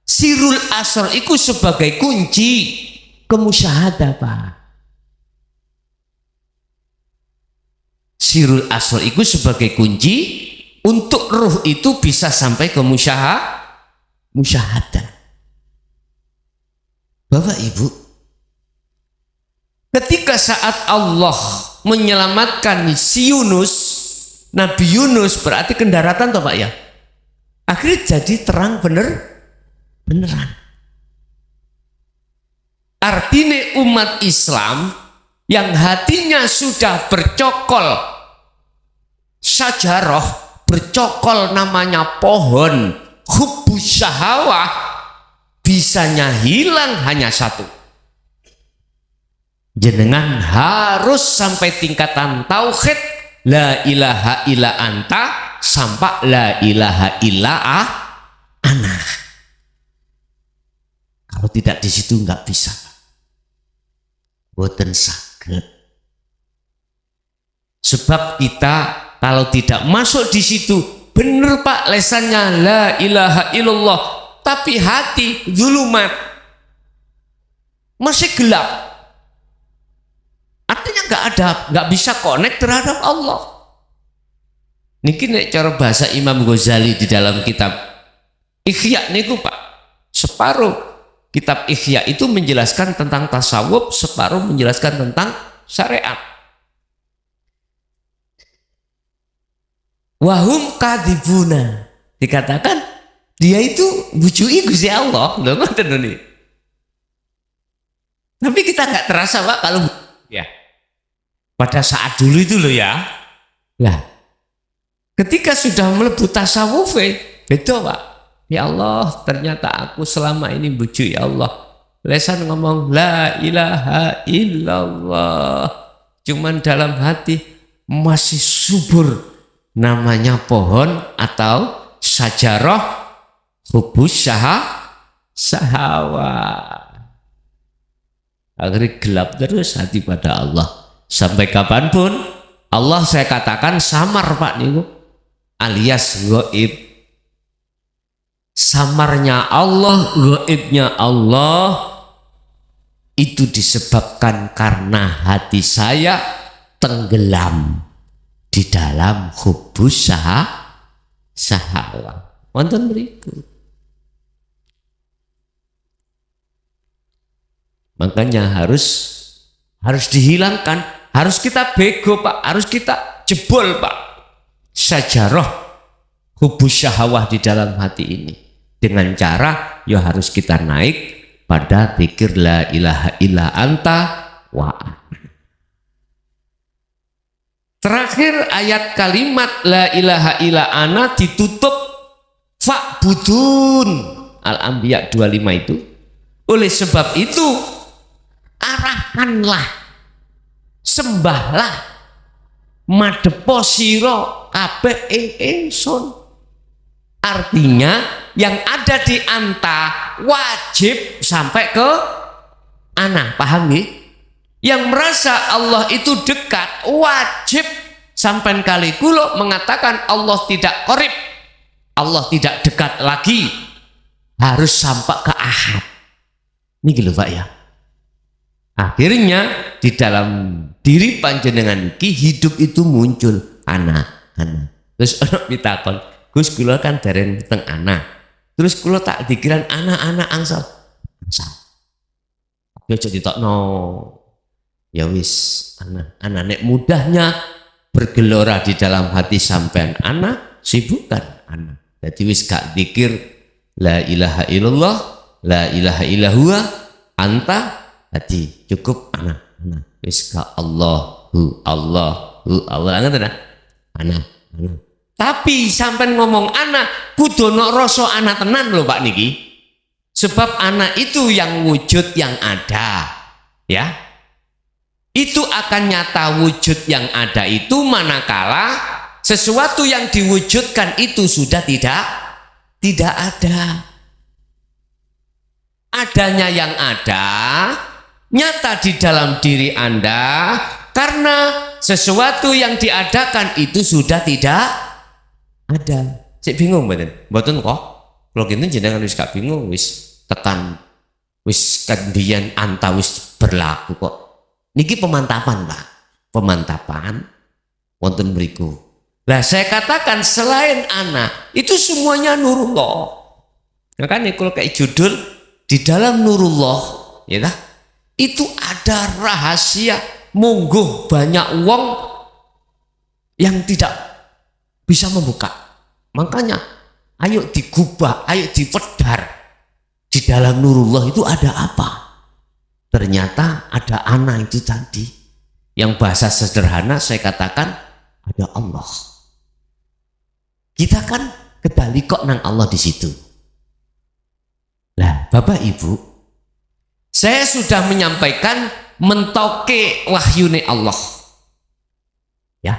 sirul asr itu sebagai kunci kemusyahadah, Pak. Sirul asr itu sebagai kunci untuk ruh itu bisa sampai ke musyahadah. Bapak Ibu, ketika saat Allah menyelamatkan si Yunus, Nabi Yunus, berarti kendaratan toh Pak ya, akhirnya jadi terang beneran. Artinya umat Islam yang hatinya sudah bercokol sajaroh, bercokol namanya pohon hubbus syahawah, bisanya hilang hanya satu. Jenengan harus sampai tingkatan tauhid la ilaha illa anta sampai la ilaha illa ana. Kalau tidak di situ nggak bisa, boten saged. Sebab kita kalau tidak masuk di situ, bener Pak lesannya la ilaha illallah, tapi hati zulumat, masih gelap. Artinya nggak bisa connect terhadap Allah. Niki nek cara bahasa Imam Ghazali di dalam kitab Ihya niku Pak, separuh kitab Ihya itu menjelaskan tentang tasawuf, separuh menjelaskan tentang syariat. Wahum kadibuna, dikatakan dia itu bujui Gusti Allah, lho ngoten nih. Tapi kita nggak terasa Pak kalau ya pada saat dulu itu loh ya. Nah, ketika sudah melebu tasawuf beda Pak. Ya Allah, ternyata aku selama ini bujuk ya Allah. Lesan ngomong la ilaha illallah, cuman dalam hati masih subur namanya pohon atau sajarah hubbus syahawah. Akhirnya gelap terus hati pada Allah. Sampai kapanpun Allah saya katakan samar Pak niku, alias gaib. Samarnya Allah, gaibnya Allah itu disebabkan karena hati saya tenggelam di dalam hubbus syahawah. Wonten mriku. Makanya harus dihilangkan, harus kita bego Pak, harus kita jebol Pak sajarah hubbus syahawah di dalam hati ini. Dengan cara ya harus kita naik pada zikir la ilaha illa anta wa. Terakhir ayat kalimat la ilaha illa ana ditutup fa'budun, Al-Anbiya 25 itu. Oleh sebab itu arahkanlah, sembahlah, madepo sira kabeh ing ingsun. Artinya yang ada di anta wajib sampai ke ana, paham nggih? Yang merasa Allah itu dekat wajib sampai kali kula mengatakan Allah tidak qarib, Allah tidak dekat lagi, harus sampai ke ahad. Ini gitu Pak ya. Akhirnya di dalam diri panjenengan iki hidup itu muncul ana. Terus ana pitakon, Gus kula kan dereng teng ana. Terus kula tak dikiran anak-anak angsal. Angsal. Yo aja ditokno. Ya wis, anak nek mudahnya bergelora di dalam hati sampean anak, sibukkan anak. Jadi wis gak zikir la ilaha illallah, la ilaha illahua, anta, jadi cukup anak. Wis gak Allahu Allah, anak. Tapi sampean ngomong anak, kudu ono rasa anak tenan lho Pak niki. Sebab anak itu yang wujud yang ada, ya. Itu akan nyata wujud yang ada itu manakala sesuatu yang diwujudkan itu sudah tidak ada. Adanya yang ada nyata di dalam diri Anda karena sesuatu yang diadakan itu sudah tidak ada. Cek bingung mboten kok. Kalau gini jenengan wis gak bingung, wis tekan wis kandian anta wis berlaku kok. Niki pemantapan Pak, pemantapan wonten mriku. Lah saya katakan selain anak itu semuanya nurullah. Makanya kalau kayak judul di dalam nurullah, ya dah, itu ada rahasia monggo banyak uang yang tidak bisa membuka. Makanya ayo digubah, ayo dipedar. Di dalam nurullah itu ada apa? Ternyata ada anak itu tadi. Yang bahasa sederhana saya katakan ada Allah. Kita kan kedali kok nang Allah di situ. Lah, Bapak Ibu, saya sudah menyampaikan mentoke wahyune Allah. Ya.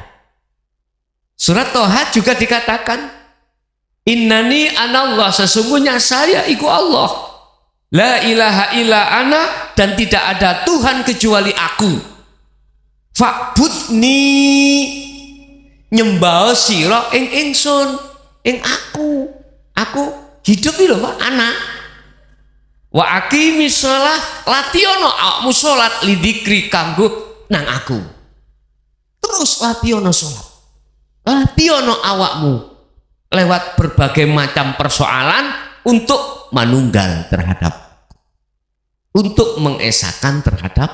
Surat Toha juga dikatakan innani anallah, sesungguhnya saya iku Allah. La ilaha illa ana, dan tidak ada Tuhan kecuali aku. Fa'budni, nyembah sira ing ingsun, ing aku. Aku hidup iki lho Pak, anak. Wa aqimis shalah, lationo awakmu salat lidzikri kanggo nang aku. Terus lationo salat. Lationo awakmu lewat berbagai macam persoalan untuk manunggal terhadap, untuk mengesahkan terhadap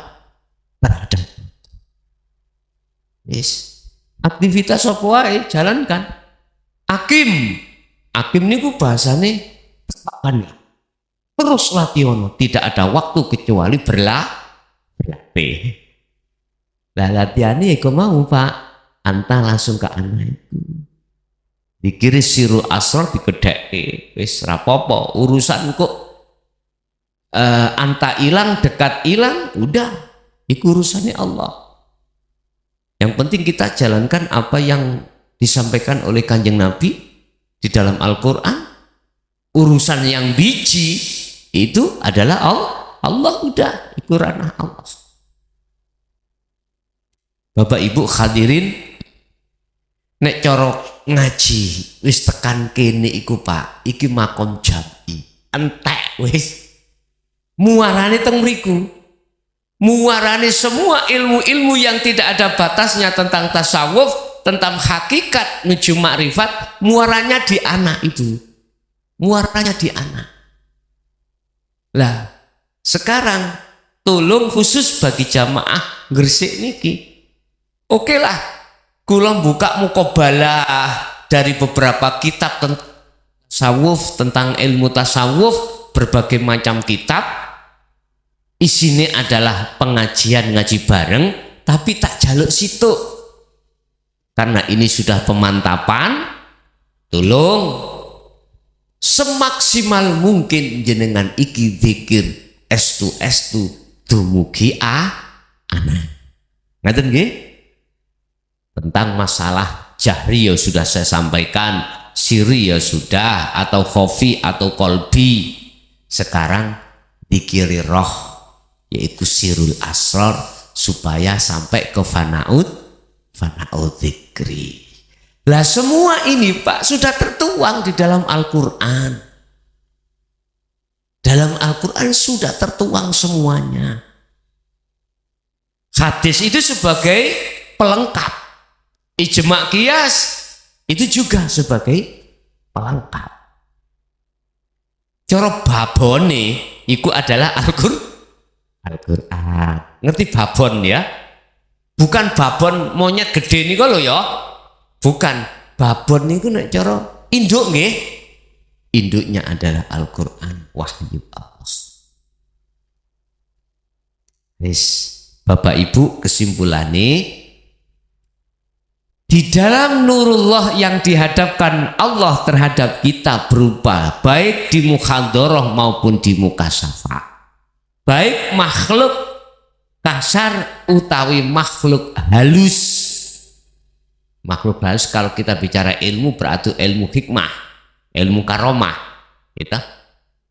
yes. Aktivitas apa wae jalankan. Akim niku bahasane tepakan. Terus lationo, tidak ada waktu kecuali berlatih. Lah latihane iku mau Pak, anta langsung ke anak itu. Dikiri sirul asrar digedekke, wis rapopo urusan kok anta hilang, dekat hilang, udah iku urusannya Allah. Yang penting kita jalankan apa yang disampaikan oleh Kanjeng Nabi di dalam Al-Quran. Urusan yang biji itu adalah Allah udah iku ranah Allah. Bapak Ibu hadirin, nek corok ngaji wis tekan kene iku Pak, iki makom jam'i entek wis muarane teng mriku, muarane semua ilmu-ilmu yang tidak ada batasnya tentang tasawuf, tentang hakikat menuju makrifat, muaranya di anak itu, muaranya di anak. Lah sekarang tolong khusus bagi jamaah Gresik niki, oke lah kula buka muqabalah dari beberapa kitab tentang tasawuf, tentang ilmu tasawuf, berbagai macam kitab. Isinya adalah pengajian ngaji bareng, tapi tak jaluk situ. Karena ini sudah pemantapan, tolong semaksimal mungkin jenengan iki zikir estu dumugi anak. Ngaten nggih? Tentang masalah jahri ya sudah saya sampaikan, siri ya sudah, atau khofi atau kolbi. Sekarang dikiri roh, yaitu sirul asrar, supaya sampai ke fanaud dzikri. Lah semua ini Pak sudah tertuang di dalam Al-Quran. Dalam Al-Quran sudah tertuang semuanya. Hadis itu sebagai pelengkap. Ijma' qiyas itu juga sebagai pelengkap. cara babone iku adalah Al-Qur'an. Ngerti babon ya? Bukan babon monyet gede niku lho ya. Bukan. Babon niku nek cara induk nggih. Induknya adalah Al-Qur'an, wahyu Allah. Wis, Bapak Ibu, kesimpulannya di dalam nurullah yang dihadapkan Allah terhadap kita berupa baik di mukhadharah maupun di mukasafah, baik makhluk kasar utawi makhluk halus. Makhluk halus kalau kita bicara ilmu berarti ilmu hikmah, ilmu karomah, gitu.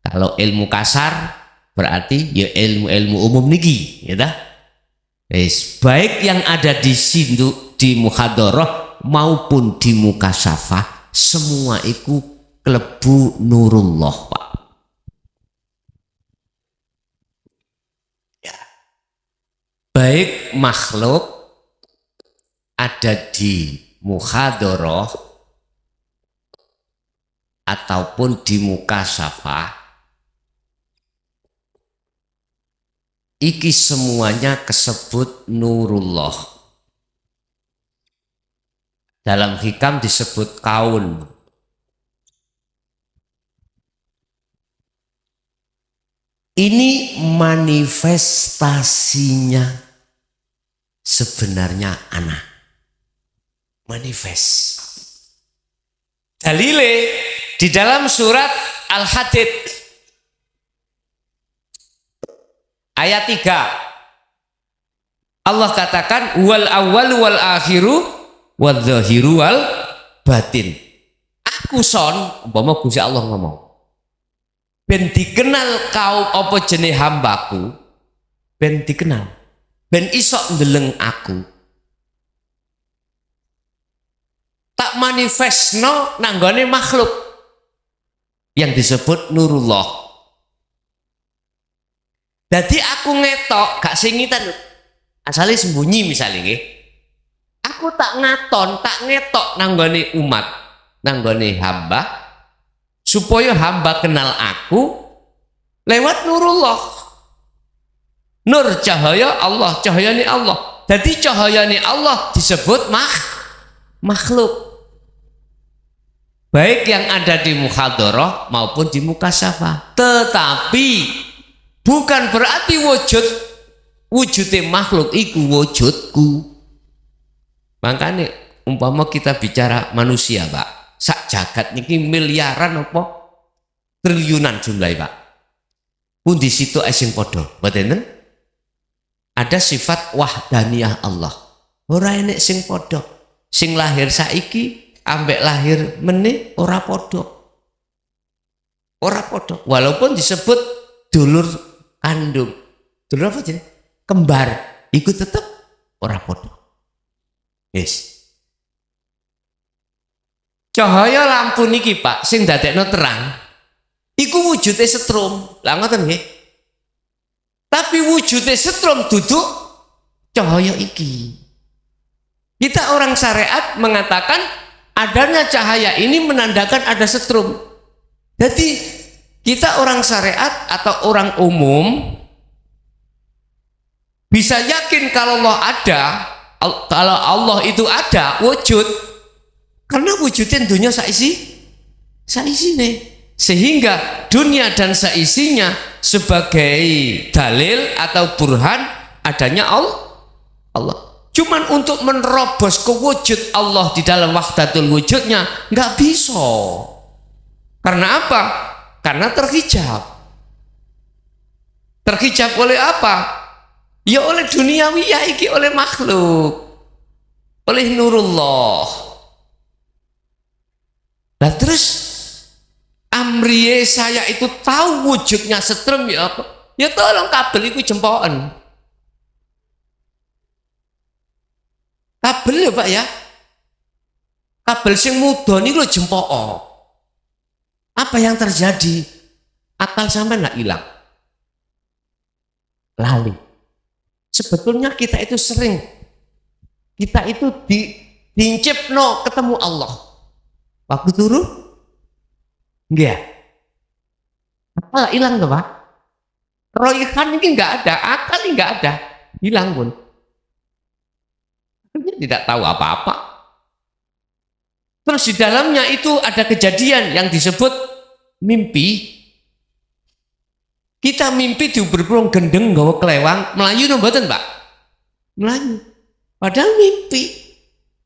Kalau ilmu kasar berarti ya ilmu-ilmu umum niki, gitu. Baik yang ada di situ di mukhadharah maupun di mukasafah, semua itu klebu nurullah, Pak. Ya. Baik makhluk ada di mukhadharah ataupun di mukasafah, iki semuanya kesebut nurullah. Dalam hikam disebut kaun. Ini manifestasinya sebenarnya anak. Manifest. Dalile di dalam surat Al-Hadid ayat 3. Allah katakan wal awwal wal akhiru wadzahiru wal batin. Aku son, umpama Gusti Allah ngomong, ben dikenal kau apa jenis hambaku, ben dikenal, ben isok ndeleng aku. Tak manifestno nanggone makhluk yang disebut nurullah. Jadi aku ngetok gak singitan, asalnya sembunyi misalnya nggih. Aku tak ngaton, tak ngetok nanggone umat, nanggone hamba, supaya hamba kenal aku lewat nurullah. Nur cahaya Allah, cahayane Allah. Jadi cahayane Allah disebut makhluk. Baik yang ada di mukhadharah maupun di mukasafah. Tetapi bukan berarti wujudnya makhluk iku wujudku. Makanya umpama kita bicara manusia, Pak, sak jagat niki miliaran apa triliunan jumlahnya, Pak. Pun di situ sing padha, mboten? Ada sifat wahdaniyah Allah. Ora enek sing padha. Sing lahir saiki ambek lahir meneh ora padha. Ora padha. Walaupun disebut dulur kandung. Dulur apa jenenge? Kembar. Iku tetep ora padha. Yes. Cahaya lampu niki, Pak, sing dadekno terang, iku wujude setrum. Lah ngoten nggih. Tapi wujude setrum duduk cahaya iki. Kita orang syariat mengatakan adanya cahaya ini menandakan ada setrum. Jadi kita orang syariat atau orang umum bisa yakin kalau Allah ada. Kalau Allah itu ada wujud, karena wujudnya dunia saisine, sehingga dunia dan saisinya sebagai dalil atau burhan adanya Allah. Cuman untuk menerobos ke wujud Allah di dalam wahdatul wujudnya nggak bisa. Karena apa? Karena terhijab. Terhijab oleh apa? Ya oleh duniawi, ya iki oleh makhluk, oleh nurullah. Nah terus amriye saya itu tahu wujudnya setrum ya apa? Ya tolong kabel itu jempokan. Kabel ya Pak ya. Kabel sing mudon itu jempol. Apa yang terjadi? Akal sampai nggak hilang. Lali. Sebetulnya kita itu sering, kita itu diincipno ketemu Allah. Waktu turu, enggak. Akal hilang tuh Pak. Roihan ini nggak ada, akal ini nggak ada, hilang pun. Dia tidak tahu apa-apa. Terus di dalamnya itu ada kejadian yang disebut mimpi. Kita mimpi di berburung gendeng gawa kelewang, melayu no mboten Pak? Melayu. Padahal mimpi.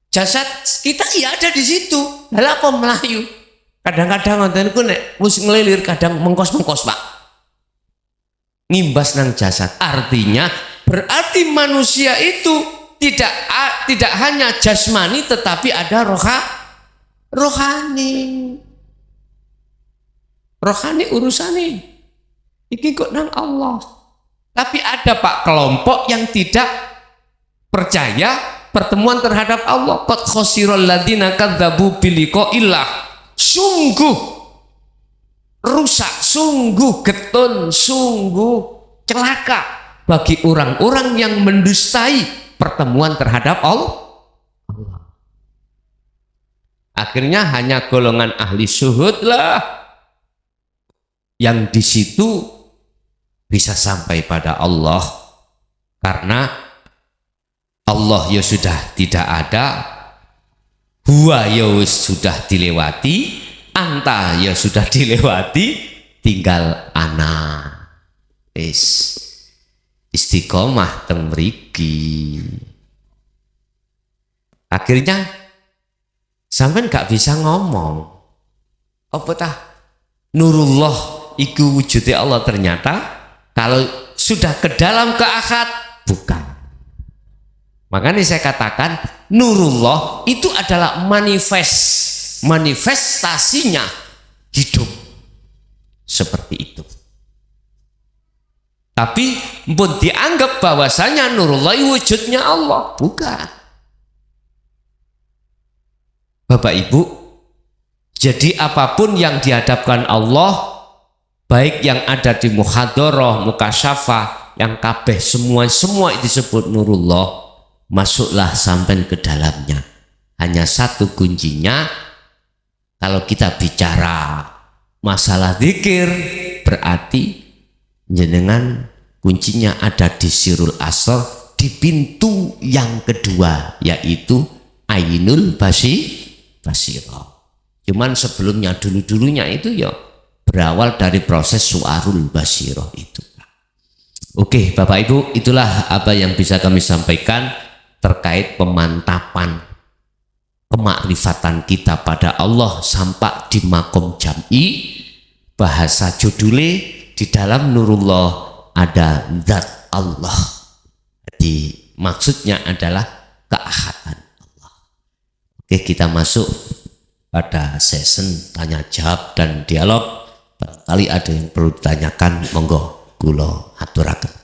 Jasad kita ya ada di situ. Lalu apa melayu? Kadang-kadang ngonten ku nek wis ngelilir, kadang mengkos-mengkos Pak. Ngimbas nang jasad. Artinya berarti manusia itu tidak hanya jasmani tetapi ada rohani. Rohani urusannya. Iki kok nang Allah. Tapi ada Pak kelompok yang tidak percaya pertemuan terhadap Allah. Qad khasiral ladzina kadzdzabu biliqa'illah. Sungguh rusak, sungguh getun, sungguh celaka bagi orang-orang yang mendustai pertemuan terhadap Allah. Akhirnya hanya golongan ahli syuhud lah yang di situ bisa sampai pada Allah, karena Allah ya sudah tidak ada, huwa ya sudah dilewati, anta ya sudah dilewati, tinggal ana. Istiqomah teng mriki. Akhirnya sampean gak bisa ngomong. Apa tah? Nurullah iku wujudnya Allah, ternyata kalau sudah ke dalam ke akad bukan. Makanya saya katakan nurullah itu adalah manifestasinya hidup seperti itu. Tapi pun dianggap bahwasanya nurullah wujudnya Allah, bukan. Bapak Ibu, jadi apapun yang dihadapkan Allah, baik yang ada di muhadharah, mukasyafah, yang kabeh semua disebut nurullah, masuklah sampai ke dalamnya. Hanya satu kuncinya, kalau kita bicara masalah zikir, berarti jenengan kuncinya ada di sirul asr, di pintu yang kedua, yaitu ainul basirah. Cuman sebelumnya dulunya itu ya berawal dari proses suarul basirah itu. Oke Bapak Ibu, itulah apa yang bisa kami sampaikan terkait pemantapan kemakrifatan kita pada Allah sampai di makom jam'i. Bahasa judulnya di dalam nurullah ada zat Allah. Jadi maksudnya adalah keahadan Allah. Oke, kita masuk pada sesi tanya jawab dan dialog. Barangkali ada yang perlu ditanyakan, monggo kula aturaken.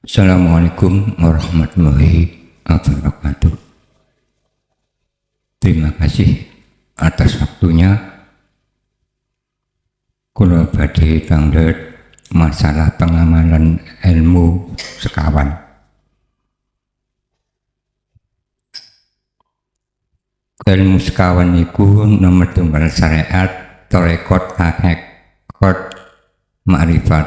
Assalamualaikum warahmatullahi wabarakatuh. Terima kasih atas waktunya. Kula badhe tanglet masalah pengamalan ilmu sekawan. Ilmu sekawan iku nomor tunggal syariat, tarekat, hakikat, makrifat.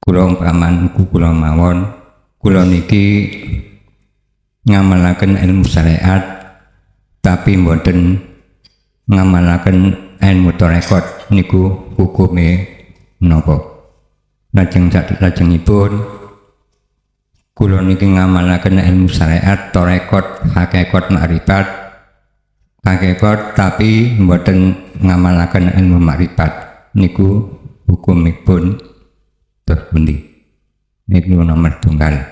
Kula umpaman kula mawon, kula niki ngamalaken ilmu syariat tapi mboten ngamalaken ilmu tarekat niku hukume napa. Lajengipun kula niki ngamalaken ilmu syariat, tarekat, hakikat, makrifat, hakikat tapi mboten ngamalaken ilmu makrifat niku hukumipun terpundi. Niku nomor tunggal.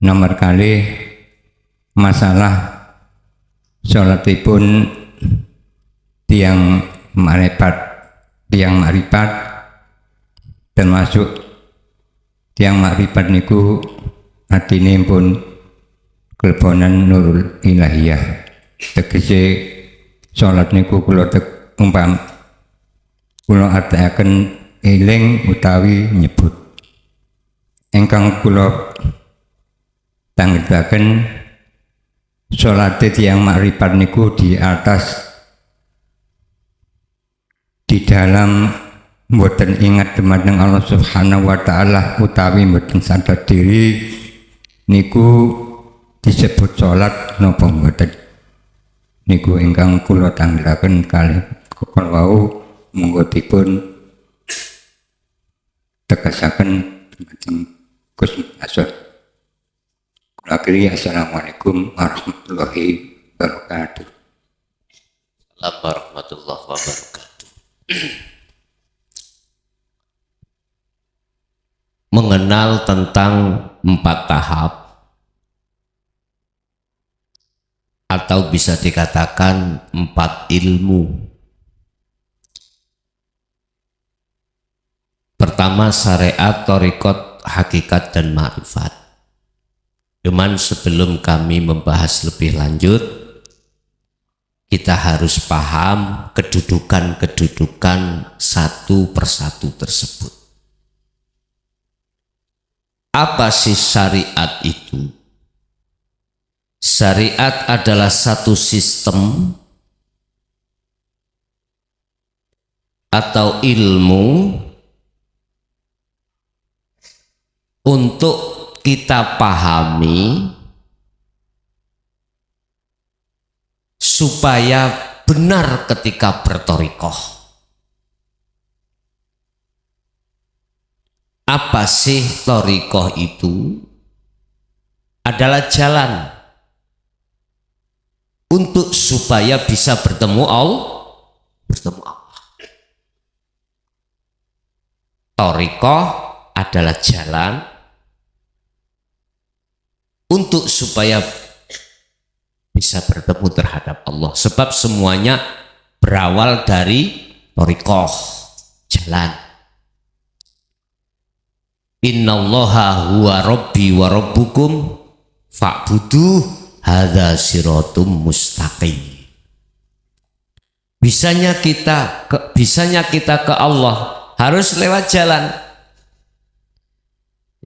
Nomor kali masalah salatipun tiang makrifat termasuk tiang makrifat niku artine pun kelebonan nurul ilahiyah. Tegese salat niku kula artikaken eling utawi nyebut. Ingkang kula tanggetaken salate tiyang makrifat niku di atas di dalam mboten ingat dumateng Allah Subhanahu wa taala utawi mboten sadar diri niku disebut salat napa mboten niku ingkang kula tanggelaken kalih kala wau monggo dipun tegasaken dumateng Gus Asor. Kula akhiri assalamualaikum warahmatullahi wabarakatuh. Assalamualaikum warahmatullahi wabarakatuh. Mengenal tentang 4 tahap atau bisa dikatakan 4 ilmu. Pertama syariat, thariqat, hakikat dan ma'rifat. Cuman sebelum kami membahas lebih lanjut, kita harus paham kedudukan-kedudukan satu persatu tersebut. Apa sih syariat itu? Syariat adalah satu sistem atau ilmu untuk kita pahami supaya benar ketika berthariqah. Apa sih thariqah itu? Adalah jalan untuk supaya bisa bertemu Allah. Thariqah adalah jalan untuk supaya bisa bertemu terhadap Allah. Sebab semuanya berawal dari thariqah, jalan. Innallaha huwa rabbi wa rabbukum fa'buduh hadza siratum mustaqim. Bisanya kita ke Allah harus lewat jalan.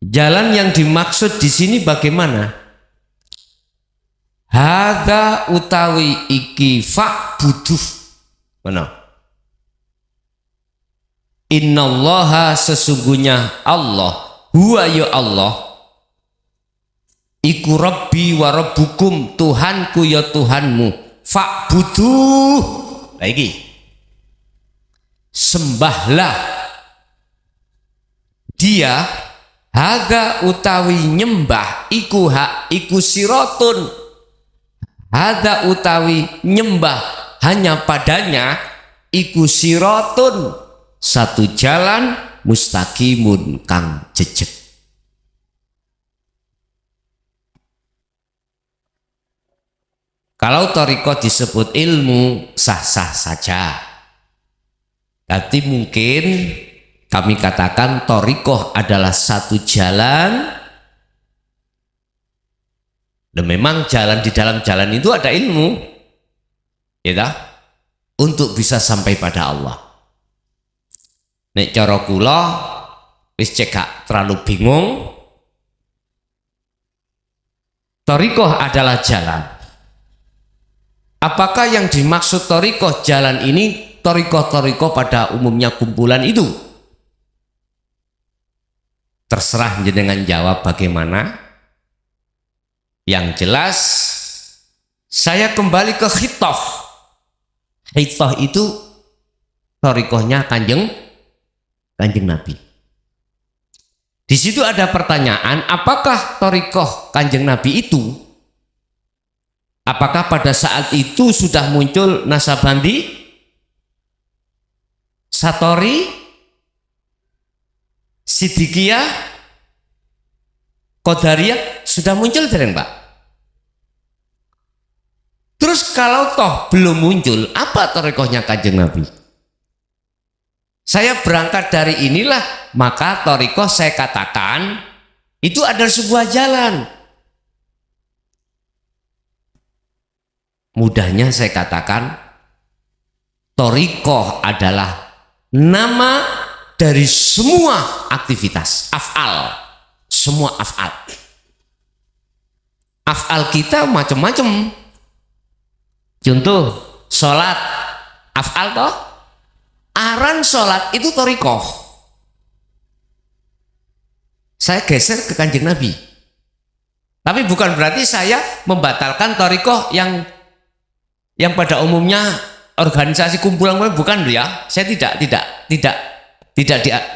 Jalan yang dimaksud di sini bagaimana? Hadza utawi iki fa'buduh. Mana? Innallaha sesungguhnya Allah, huwa ya Allah, iku rabbi wa rabbukum, Tuhanku ya Tuhanmu, fa'buduh. Lagi. Sembahlah Dia. Hadza utawi nyembah iku iku siratun. Hadza utawi nyembah hanya padanya iku siratun, satu jalan mustaqimun kang jejeg. Kalau thariqah disebut ilmu sah-sah saja. Tapi mungkin kami katakan thariqah adalah satu jalan, dan memang jalan di dalam jalan itu ada ilmu, ya, untuk bisa sampai pada Allah. Nek cara kula wis cekak terlalu bingung. Thariqah adalah jalan. Apakah yang dimaksud thariqah jalan ini thariqah pada umumnya kumpulan itu? Terserah jenengan jawab bagaimana. Yang jelas saya kembali ke khitah. Khitah itu thariqahnya kanjeng Nabi. Di situ ada pertanyaan, apakah thariqah kanjeng Nabi itu? Apakah pada saat itu sudah muncul Nasabandi, Satori, Siddiqiyah, Qadariyah, sudah muncul dereng Pak? Terus kalau toh belum muncul, apa thariqahnya kanjeng Nabi? Saya berangkat dari inilah, maka thariqah saya katakan itu adalah sebuah jalan. Mudahnya saya katakan thariqah adalah nama dari semua aktivitas, af'al, semua af'al. Af'al kita macam-macam. Contoh, sholat, af'al toh. Aran sholat itu thariqah. Saya geser ke Kanjeng Nabi. Tapi bukan berarti saya membatalkan thariqah yang pada umumnya organisasi kumpulan, bukan ya. Saya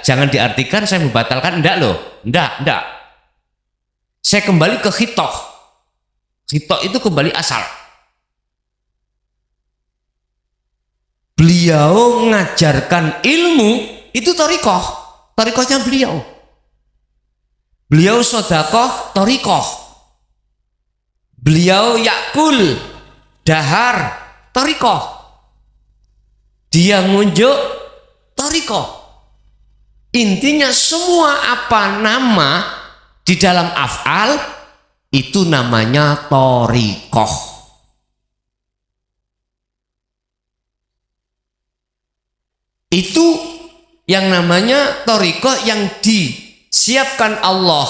jangan diartikan saya membatalkan, enggak loh. Enggak. Saya kembali ke khitoh. Khitoh itu kembali asal. Beliau ngajarkan ilmu itu thariqah. Thariqahnya beliau. Beliau sedekah, thariqah. Beliau yakul, dahar, thariqah. Dia ngunjuk, thariqah. Intinya semua apa nama di dalam af'al itu namanya thariqah. Itu yang namanya thariqah yang disiapkan Allah,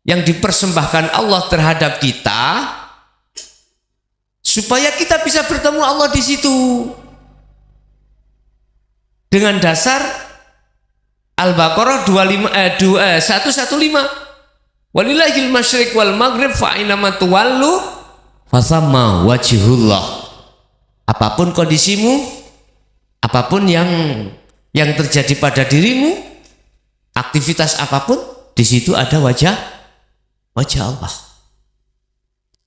yang dipersembahkan Allah terhadap kita supaya kita bisa bertemu Allah di situ. Dengan dasar Al-Baqarah 115. Walillahil masyriq wal maghrib fa ainama tuwallu fasamma wajhullah. Apapun kondisimu, apapun yang terjadi pada dirimu, aktivitas apapun, di situ ada wajah Allah.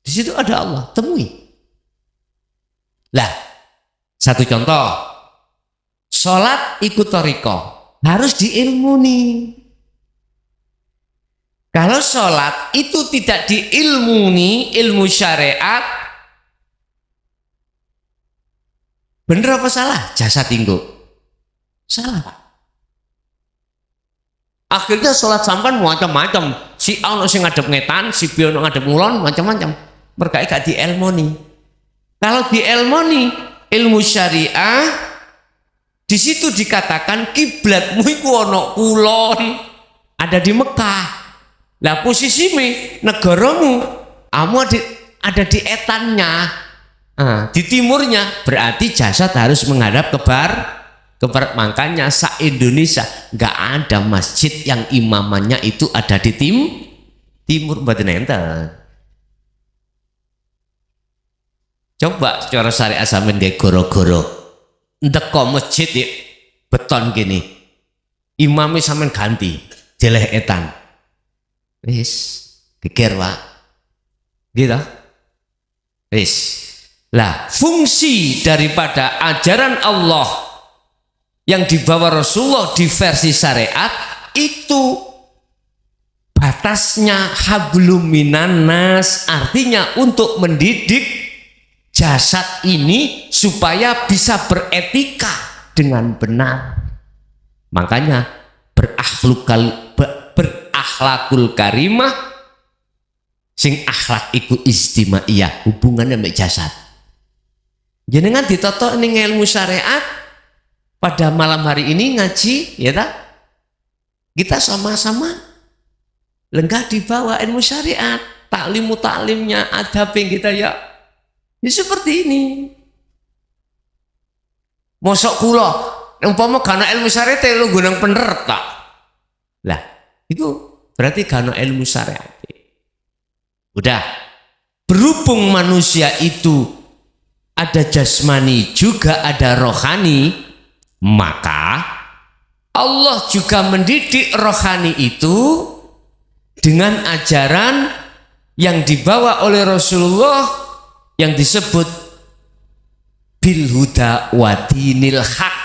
Di situ ada Allah, temui. Lah, satu contoh, sholat ikut thariqah harus diilmuni. Kalau sholat itu tidak diilmuni, ilmu syariat, bener apa salah? Jasa tinggu. Salah. Akhirnya sholat sampan macam-macam. Si A ono sing ngadep ngetan, si B ono ngadep ngulon, macam-macam. Mereka gak diilmuni. Kalau diilmuni ilmu syariah, di situ dikatakan kiblatmu iku ono kulon, ada di Mekah. Lah posisimu negaramu, kamu ada di etannya, di timurnya, berarti jasad harus menghadap ke barat. Makanya se-Indonesia nggak ada masjid yang imamannya itu ada di timur mboten enten. Coba secara syariat sampean nggih goro-goro ndeko masjid ya, beton gini, imamnya sampean ganti jeleh etan, wis geger Pak, gitu, wis. Lah fungsi daripada ajaran Allah yang dibawa Rasulullah di versi syariat itu batasnya hablum minan nas, artinya untuk mendidik jasad ini supaya bisa beretika dengan benar. Makanya berakhlakul karimah, sing akhlak iku istimaiyah, hubungannya dengan jasad. Jenengan ditotok ning ilmu syariat pada malam hari ini ngaji, ya tak? Kita sama-sama lenggah di bawah ilmu syariat, taklimnya, adabnya kita ya seperti ini. Mosok kula umpama karena ilmu syariat lu gunang pener tak? Lah, itu berarti karena ilmu syariat. Udah, berhubung manusia itu ada jasmani juga ada rohani, maka Allah juga mendidik rohani itu dengan ajaran yang dibawa oleh Rasulullah yang disebut bil huda wa dinil haq,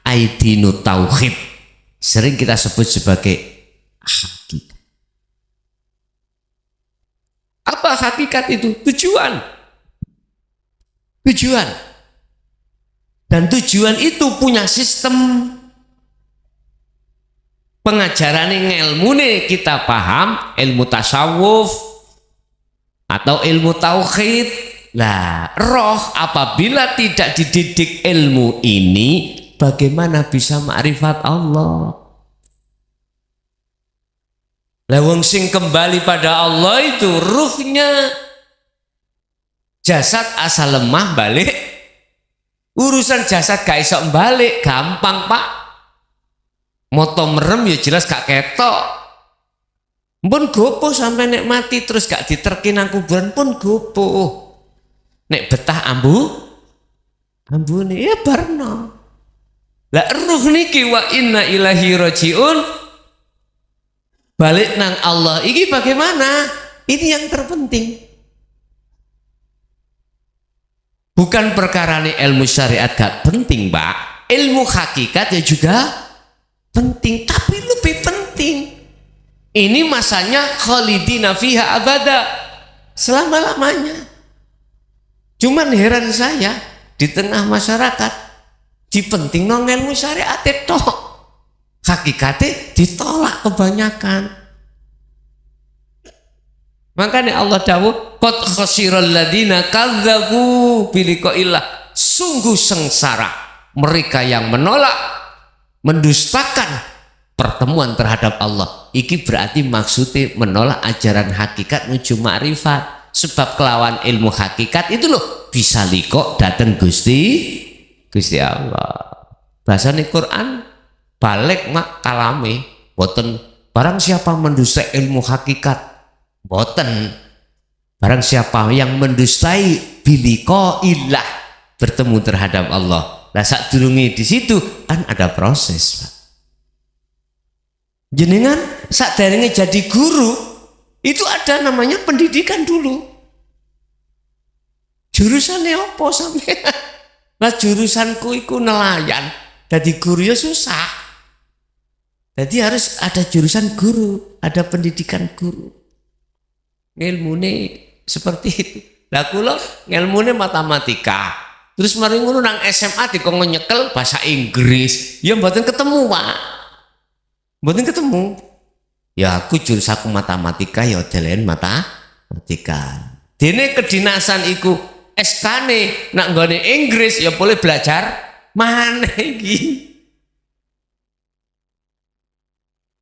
aidinu tauhid, sering kita sebut sebagai hakikat. Apa hakikat itu? Tujuan. Dan tujuan itu punya sistem pengajaran ilmune kita paham, ilmu tasawuf atau ilmu tauhid. Lah, roh apabila tidak dididik ilmu ini, bagaimana bisa ma'rifat Allah? Lah wong sing kembali pada Allah itu ruhnya, jasad asal lemah balik. Urusan jasad gak iso balik gampang Pak. Moto merem ya jelas gak ketok. Pun gopo sampai nek mati terus gak diterki nang kuburan pun gopo. Nek betah ambune ya barno. Lah ruh niki wa inna ilahi rajiun, balik nang Allah iki bagaimana? Ini yang terpenting. Bukan perkara nih ilmu syariat gak penting, Pak. Ilmu hakikat ya juga penting, tapi lebih penting. Ini masanya khalidina fiha abada, selama-lamanya. Cuman heran saya di tengah masyarakat dipenting nong ilmu syariat itu, hakikatnya ditolak kebanyakan. Makanya Allah dawuh qad khasiral ladina kadzabu biliqaillah, sungguh sengsara mereka yang menolak, mendustakan pertemuan terhadap Allah. Iki berarti maksudnya menolak ajaran hakikat menuju ma'rifat. Sebab kelawan ilmu hakikat itu loh bisa liko datang Gusti Allah. Bahasane Quran balik mak kalame boten barang siapa mendustai ilmu hakikat, boten barang siapa yang mendustai biliko ilah, bertemu terhadap Allah. Lah sak durunge di situ kan ada proses, Pak. Jenengan sak derenge jadi guru itu ada namanya pendidikan dulu. Jurusannya apa sampai? Nah jurusanku itu nelayan, jadi guru ya susah. Jadi harus ada jurusan guru, ada pendidikan guru. Ilmune seperti itu. Lah kula ilmune matematika. Terus mari ngono nang SMA dikon nyekel bahasa Inggris. Ya mboten ketemu, Pak. Mboten ketemu. Ya aku jurusanku matematika ya delen matematika. Dene kedinasan iku SK-ne nak nggone Inggris ya boleh belajar mana iki.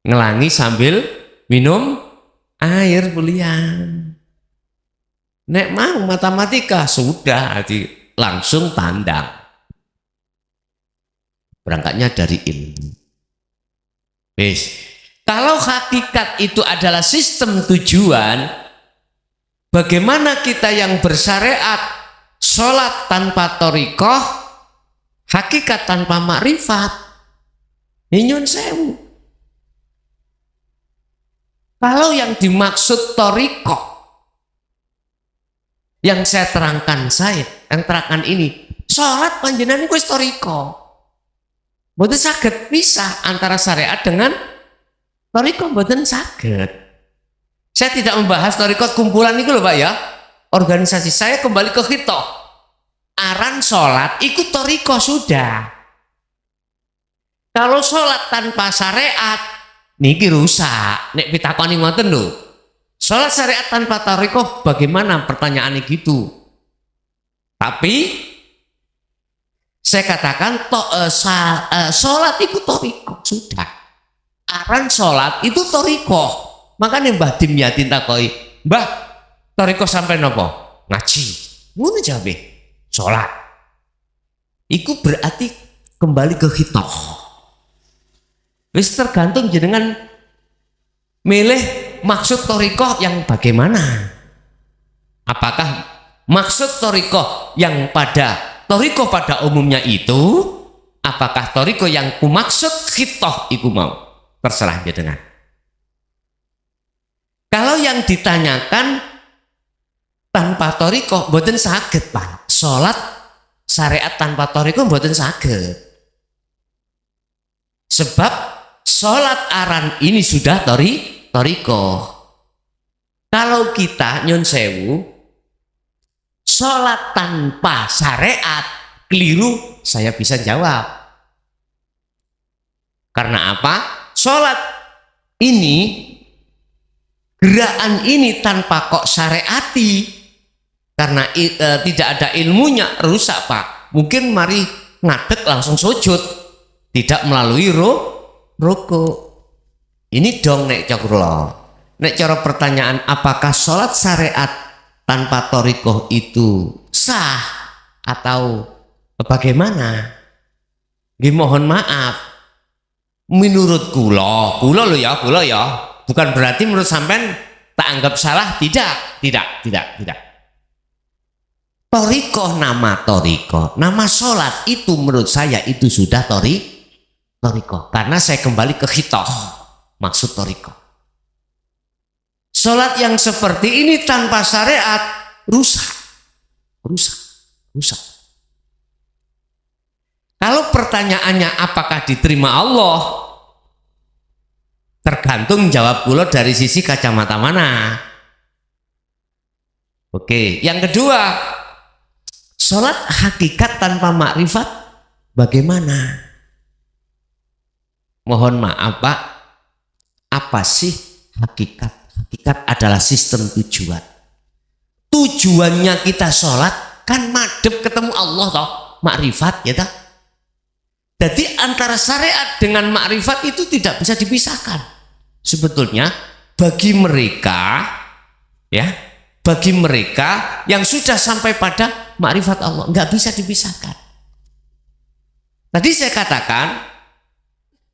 Ngelangi sambil minum air bulian. Nek mau matematika sudah langsung tandang. Berangkatnya dari ilmu. Kalau hakikat itu adalah sistem tujuan, bagaimana kita yang bersyariat sholat tanpa thariqah, hakikat tanpa makrifat? Nyun sewu. Kalau yang dimaksud thariqah, yang saya terangkan ini, sholat panjenengan iku wis thariqah. Mboten saged pisah antara syariat dengan thariqah, mboten saged. Saya tidak membahas thariqah kumpulan itu loh Pak ya. Organisasi saya kembali ke khitoh. Aran sholat ikut thariqah sudah. Kalau sholat tanpa syariat niki rusak. Nek pitakoni ngoten lho. Sholat syariat tanpa thariqah bagaimana pertanyaannya gitu. Tapi saya katakan sholat itu thariqah sudah. Aran sholat itu thariqah. Makanya Mbah Dim Yatin takoi, Mbah thariqah sampai nopo? Ngaji. Ngono jabe. Sholat. Iku berarti kembali ke khitoh. Wis tergantung jenengan milih maksud thariqah yang bagaimana. Apakah maksud thariqah yang thariqah pada umumnya itu, apakah thariqah yang kumaksud khitoh iku mau? Terserah jenengan. Kalau yang ditanyakan tanpa thariqah mboten saged, Pak. Salat syariat tanpa thariqah mboten saged. Sebab salat aran ini sudah thariqah. Kalau kita nyun sewu salat tanpa syariat keliru, saya bisa jawab. Karena apa? Salat ini, gerakan ini tanpa kok syariati, karena tidak ada ilmunya, rusak Pak. Mungkin mari ngadeg langsung sujud, tidak melalui rukuk. Ini dong nek cokro. nek cara pertanyaan apakah sholat syariat tanpa thariqah itu sah atau bagaimana? Nggih mohon maaf. Menurut kula lho ya, bukan berarti menurut sampean tak anggap salah, tidak. Thariqah, nama sholat itu menurut saya itu sudah thariqah. Karena saya kembali ke khitoh, maksud thariqah. Sholat yang seperti ini tanpa syariat rusak. Kalau pertanyaannya apakah diterima Allah, tergantung jawab kula dari sisi kacamata mana. Oke, yang kedua, sholat hakikat tanpa makrifat bagaimana? Mohon maaf Pak, apa sih hakikat? Hakikat adalah sistem tujuan. Tujuannya kita sholat kan madhep ketemu Allah toh, makrifat ya toh. Jadi antara syariat dengan makrifat itu tidak bisa dipisahkan. Sebetulnya bagi mereka yang sudah sampai pada makrifat Allah nggak bisa dipisahkan. Tadi saya katakan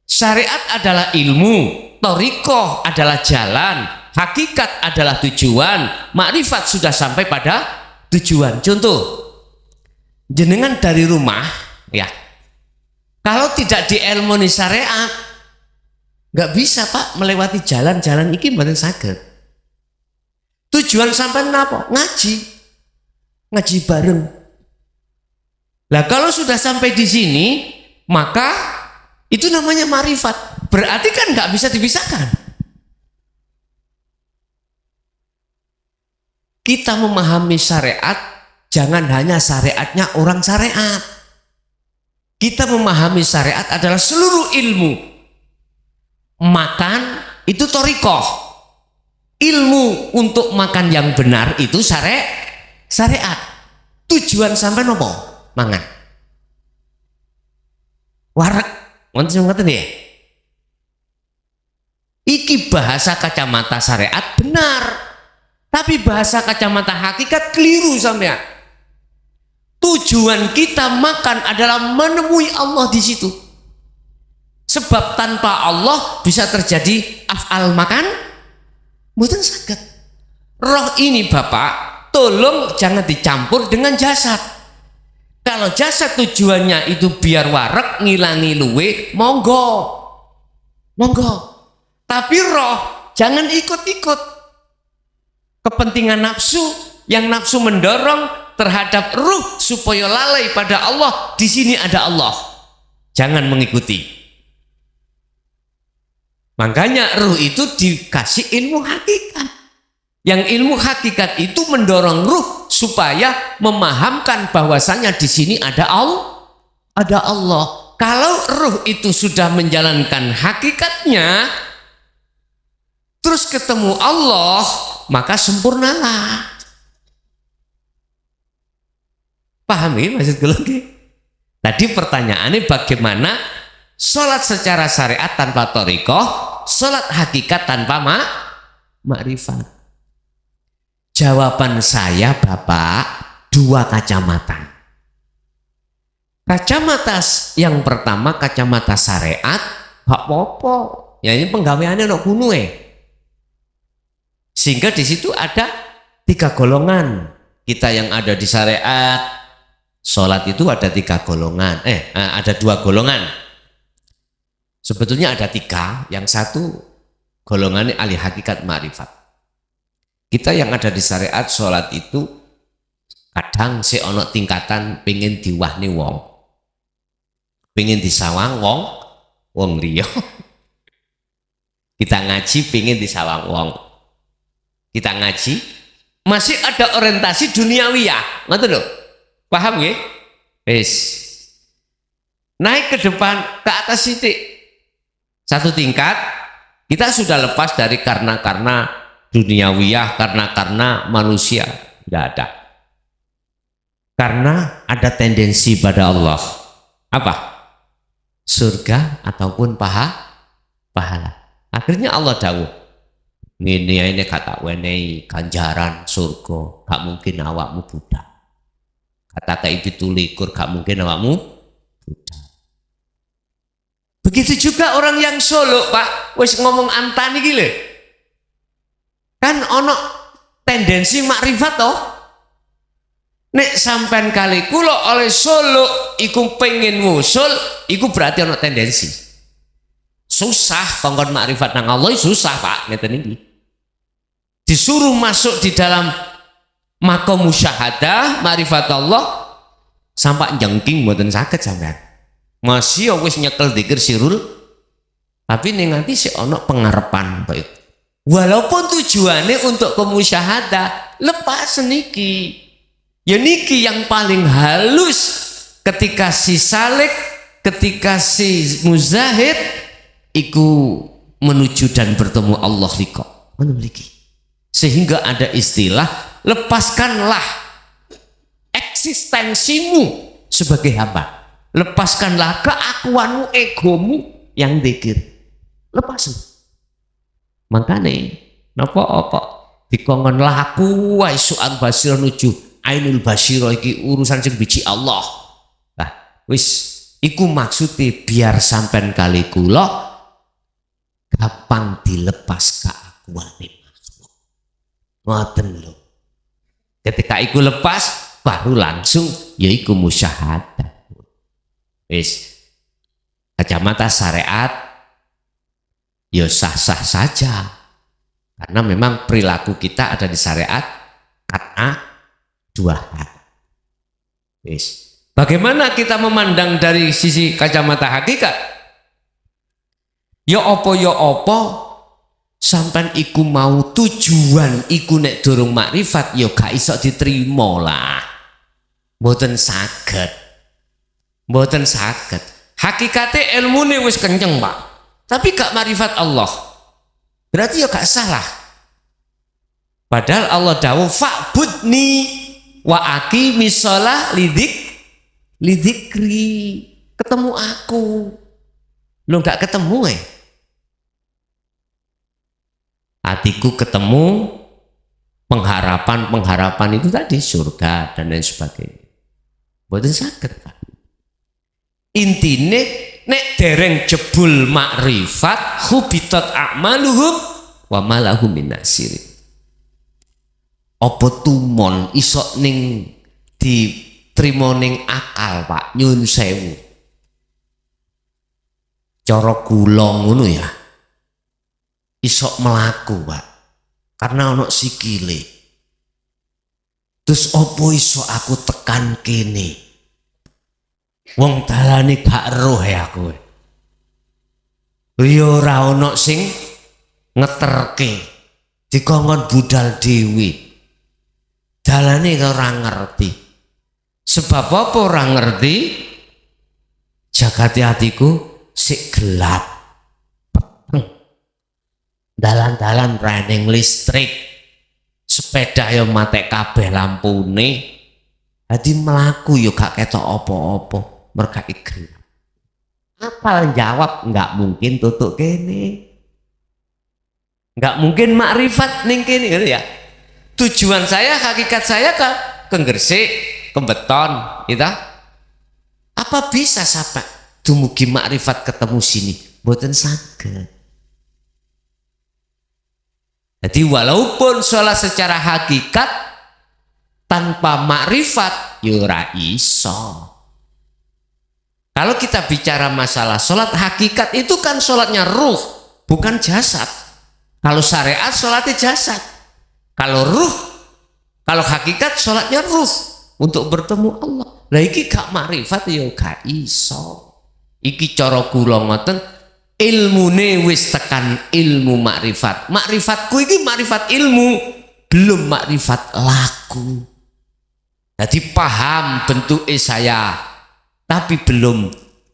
syariat adalah ilmu, thariqah adalah jalan, hakikat adalah tujuan, makrifat sudah sampai pada tujuan. Contoh, jenengan dari rumah ya, kalau tidak diilmoni syariat nggak bisa Pak melewati jalan-jalan iki mboten saged. Tujuan sampai napa? Ngaji bareng. Lah kalau sudah sampai di sini maka itu namanya makrifat. Berarti kan nggak bisa dipisahkan. Kita memahami syariat jangan hanya syariatnya orang syariat. Kita memahami syariat adalah seluruh ilmu. Makan itu thariqah. Ilmu untuk makan yang benar itu syariat. Tujuan sampai nopo? Mangan. Wareg, ngoten ya. Iki bahasa kacamata syariat benar. Tapi bahasa kacamata hakikat keliru sampean. Tujuan kita makan adalah menemui Allah di situ. Sebab tanpa Allah bisa terjadi af'al makan, mboten saged. Roh ini Bapak, tolong jangan dicampur dengan jasad. Kalau jasad tujuannya itu biar warak, ngilangi luwe, monggo. Tapi roh jangan ikut-ikut kepentingan nafsu, yang nafsu mendorong terhadap ruh supaya lalai pada Allah. Di sini ada Allah, jangan mengikuti. Makanya ruh itu dikasih ilmu hakikat. Yang ilmu hakikat itu mendorong ruh supaya memahamkan bahwasanya di sini ada Allah. Kalau ruh itu sudah menjalankan hakikatnya, terus ketemu Allah, maka sempurnalah. Paham ya maksud gue lagi? Tadi pertanyaannya bagaimana sholat secara syariat tanpa thariqah, sholat hakikat tanpa makrifat. Jawaban saya Bapak, dua kacamata. Kacamata yang pertama kacamata syariat, hak apa? Ya ini penggaweannya no kuno Sehingga di situ ada tiga golongan. Kita yang ada di syariat, sholat itu ada tiga golongan. Ada dua golongan. Sebetulnya ada tiga. Yang satu golongannya ahli hakikat ma'rifat. Kita yang ada di syariat sholat itu kadang si ono tingkatan pengen diwahni wong, pengen disawang wong liya. Kita ngaji pengen disawang wong. Kita ngaji masih ada orientasi duniawiyah, ngerti lho? Paham nggih? Wis. Naik ke depan ke atas titik. Satu tingkat kita sudah lepas dari karena duniawiyah, karena manusia, tidak ada. Karena ada tendensi pada Allah. Apa? Surga ataupun pahala. Akhirnya Allah dawuh, Ngene ae nek gak tak wenehi ganjaran surga, gak mungkin awakmu budak. Kata kayak 17 gak mungkin awakmu budak. Begitu juga orang yang Solo, Pak, wis ngomong antan iki lho. Kan ono tendensi makrifat toh. Nek sampean kali kula oleh Solo iku pengen musul, iku berarti ono tendensi. Susah kongkon makrifat nang Allah, susah Pak, ngeten iki. Disuruh masuk di dalam makom musyahadah makrifat Allah sampai jengking mboten saged sampean. Masih wis nyekel dzikir sirul, tapi ning nganti sik ono pengarepan Pak. Walaupun tujuannya untuk kemusyahadah, lepas niki. Ya niki yang paling halus ketika si salik, ketika si muzahid iku menuju dan bertemu Allah liko memiliki. Sehingga ada istilah lepaskanlah eksistensimu sebagai hamba. Lepaskanlah keakuanmu, egomu yang dzikir. Lepasin. Makanya napa apa dikongkon laku wae su'an basir nuju ainul basyiro iki urusan sing biji Allah. Nah, wis iku maksudnya biar sampean kali kula gampang dilepas keakuane makhluk. Ngoten lho. Ketika iku lepas baru langsung yaiku musyahadah. Wis kacamata syariat ya sah-sah saja. Karena memang perilaku kita ada di syariat kata dua hal. Yes. Bagaimana kita memandang dari sisi kacamata hakikat? Ya opo sampai iku mau tujuan iku nek durung makrifat ya gak iso diterima lah. Mboten saged. Mboten saged. Hakikate ilmune wis kenceng, Pak. Tapi gak makrifat Allah. Berarti ya gak salah. Padahal Allah dawuh fa'budni wa aqimis shalah lidikri, ketemu aku. Lo gak ketemu hatiku ketemu pengharapan itu tadi surga dan lain sebagainya. Mboten saged Pak. Intine nek dereng jebul makrifat hubitat a'maluhum wa malahum min nasirin. Apa tumon isok ning diterima ning akal Pak, nyun sewu. Cara kula ngono ya. Isok melaku Pak. Karena ono sikile. Terus apa iso aku tekan kene? Wong dalane gak roh ya aku. Ya ora ono sing ngeterke. Dikongkon budal dhewe. Dalane ora ngerti. Sebab apa ora ngerti? Jagati hatiku sik gelap. Dalan-dalan reneng listrik. Sepeda yo matek kabeh lampune. Dadi mlaku yo gak ketok apa-apa, merga gelap. Apal jawab enggak mungkin tutuk kene. Enggak mungkin makrifat ning kene ya. Tujuan saya, hakikat saya ke Gresik, ke Beton, gitu. Apa bisa sampai dumugi makrifat ketemu sini? Mboten saged. Jadi walaupun sholat secara hakikat tanpa makrifat, yura iso. Kalau kita bicara masalah sholat hakikat itu kan sholatnya ruh, bukan jasad. Kalau syariat sholatnya jasad. Kalau ruh, kalau hakikat sholatnya ruh untuk bertemu Allah. Lah iki gak makrifat ya gak iso. Iki cara kula ngoten, ilmune wis tekan ilmu makrifat. Makrifatku iki makrifat ilmu, belum makrifat laku. Jadi paham bentuke saya, tapi belum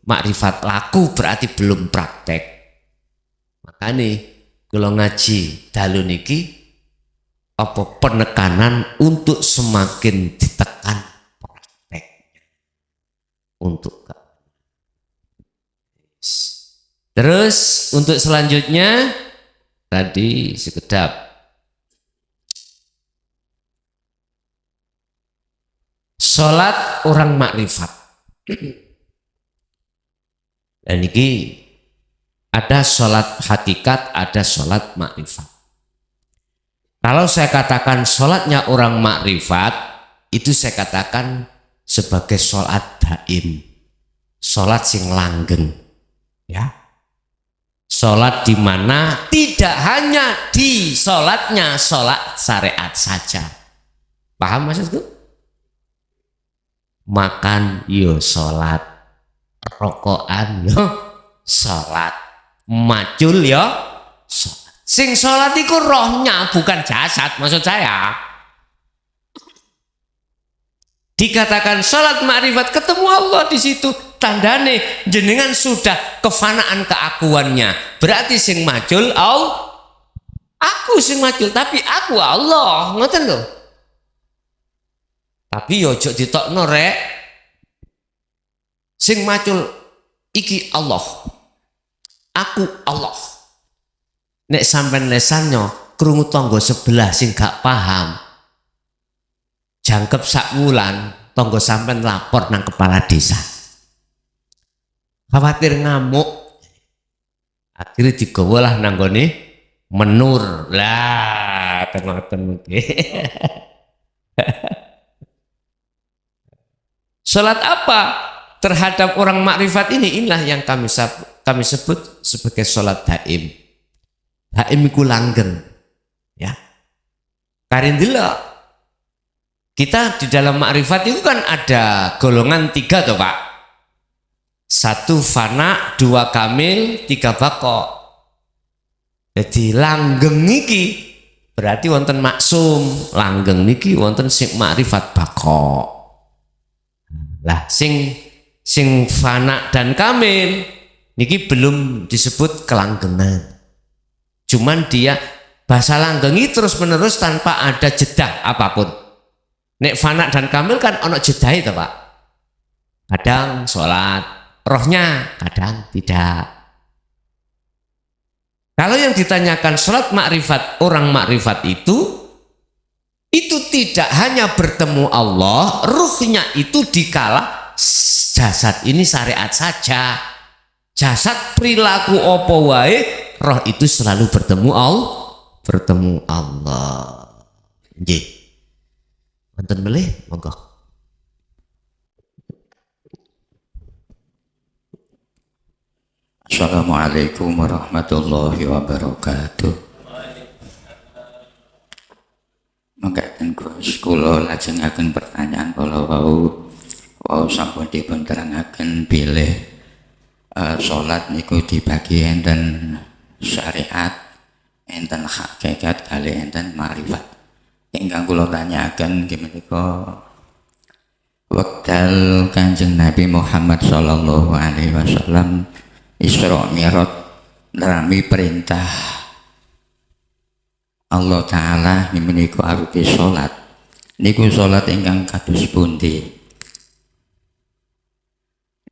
makrifat laku berarti belum praktek. Makanya kula ngaji dalu niki apa penekanan untuk semakin ditekan prakteknya untuk terus untuk selanjutnya tadi sekedap. Salat orang makrifat. Dan ini ada salat hakikat, ada salat makrifat. Kalau saya katakan salatnya orang makrifat, itu saya katakan sebagai salat daim, salat sing langgeng, ya. Salat di mana tidak hanya di salatnya salat syariat saja. Paham maksudku? Makan yo salat, rokokan yo salat, macul yo salat. Sing salat iku rohnya bukan jasad, maksud saya. Dikatakan salat makrifat, ketemu Allah di situ, tandane jenengan sudah kefanaan keakuannya. Berarti sing macul Allah, aku sing macul, tapi aku Allah, ngoten lho. Tapi yo ojo ditokno rek. Sing macul iki Allah. Aku Allah. Nek sampean lesannya krungu tangga sebelah sing gak paham. Jangkep sak wulan tangga sampean lapor nang kepala desa. Khawatir ngamuk. Akhirnya digawa lah nang gone menur. Lah, ngoten iki. Salat apa terhadap orang makrifat ini? Inilah yang kami sebut sebagai salat daim. Daim iku langgeng, ya. Karindila kita di dalam makrifat itu kan ada golongan 3 toh Pak. 1 fana, 2 kamil, 3 bako. Jadi langgeng niki berarti wonten maksum, langgeng niki wonten sing makrifat bako. Lah sing fana dan kamil niki belum disebut kelanggengan. Cuman dia bahasa langgengi terus menerus tanpa ada jeda apapun. Nek fana dan kamil kan ono jeda itu Pak. Kadang sholat rohnya, kadang tidak. Kalau yang ditanyakan sholat makrifat, orang makrifat itu tidak hanya bertemu Allah, ruhnya itu dikala jasad ini syariat saja. Jasad perilaku opo wae, roh itu selalu bertemu Allah. Nggih. Wonten melih monggo. Assalamualaikum warahmatullahi wabarakatuh. Mangkaten kula lajengaken pertanyaan kala wau sampun dipun terangaken bilih salat niku dibagi enten syariat, enten hakikat, kali enten makrifat. Ingkang kula tanyaken nggih menika wekdal Kanjeng Nabi Muhammad sallallahu alaihi wasallam Isra Mi'raj nrami perintah Allah Ta'ala menika arupi salat. Niku salat ingkang kados pundi?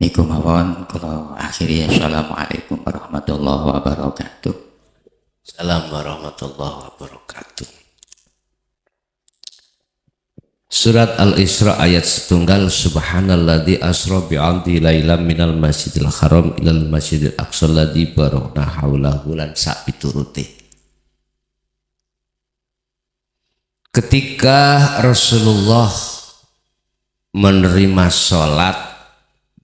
Niku mawon kula akhiri. Assalamualaikum warahmatullahi wabarakatuh. Assalamualaikum warahmatullahi wabarakatuh. Surat Al-Isra ayat 1, Subhanalladzi asra bi'abdi lailam minal masjidil haram ilal masjidil aqsa alladzi barakna haulahu lan sak piturute. Ketika Rasulullah menerima sholat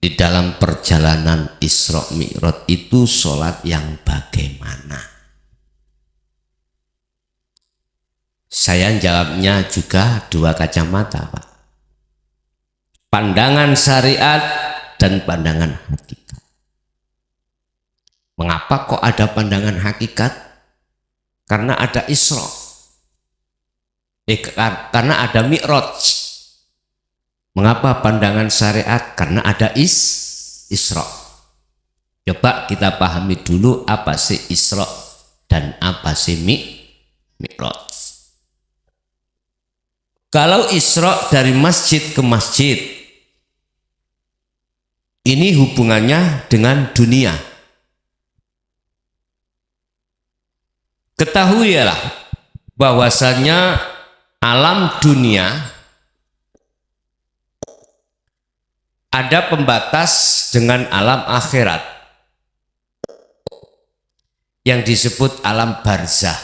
di dalam perjalanan Isra Mi'raj itu sholat yang bagaimana? Saya jawabnya juga 2 kacamata Pak. Pandangan syariat dan pandangan hakikat. Mengapa kok ada pandangan hakikat? Karena ada Isra. Karena ada Mi'raj. Mengapa pandangan syariat? Karena ada Isra. Coba kita pahami dulu apa sih Isra dan apa sih Mi'raj. Kalau Isra dari masjid ke masjid, ini hubungannya dengan dunia. Ketahuilah bahwasanya alam dunia ada pembatas dengan alam akhirat yang disebut alam barzah.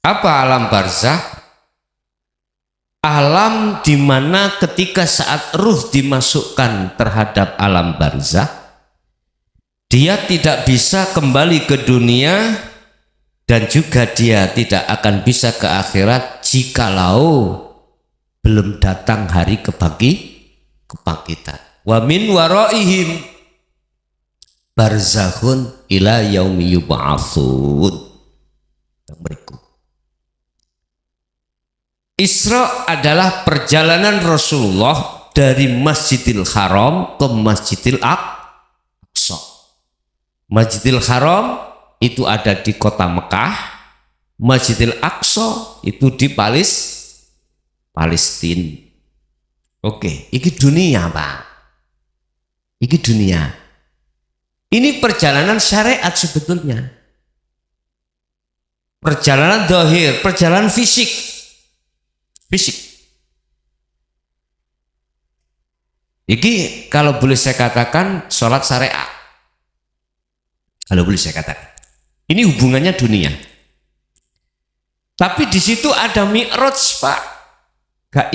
Apa alam barzah? Alam di mana ketika saat ruh dimasukkan terhadap alam barzah, dia tidak bisa kembali ke dunia dan juga dia tidak akan bisa ke akhirat jikalau belum datang hari kebangkitan. Wa min waraihim barzakhun ila yaumi yub'atsun. Berikut. Isra adalah perjalanan Rasulullah dari Masjidil Haram ke Masjidil Aqsa. Masjidil Haram itu ada di kota Mekah, Masjidil Aqsa itu di Palestina. Oke, ini dunia, Pak. Ini dunia. Ini perjalanan syariat sebetulnya. Perjalanan zahir, perjalanan fisik. Ini kalau boleh saya katakan sholat syariat. Kalau boleh saya katakan. Ini hubungannya dunia. Tapi di situ ada mi'raj, Pak. Gak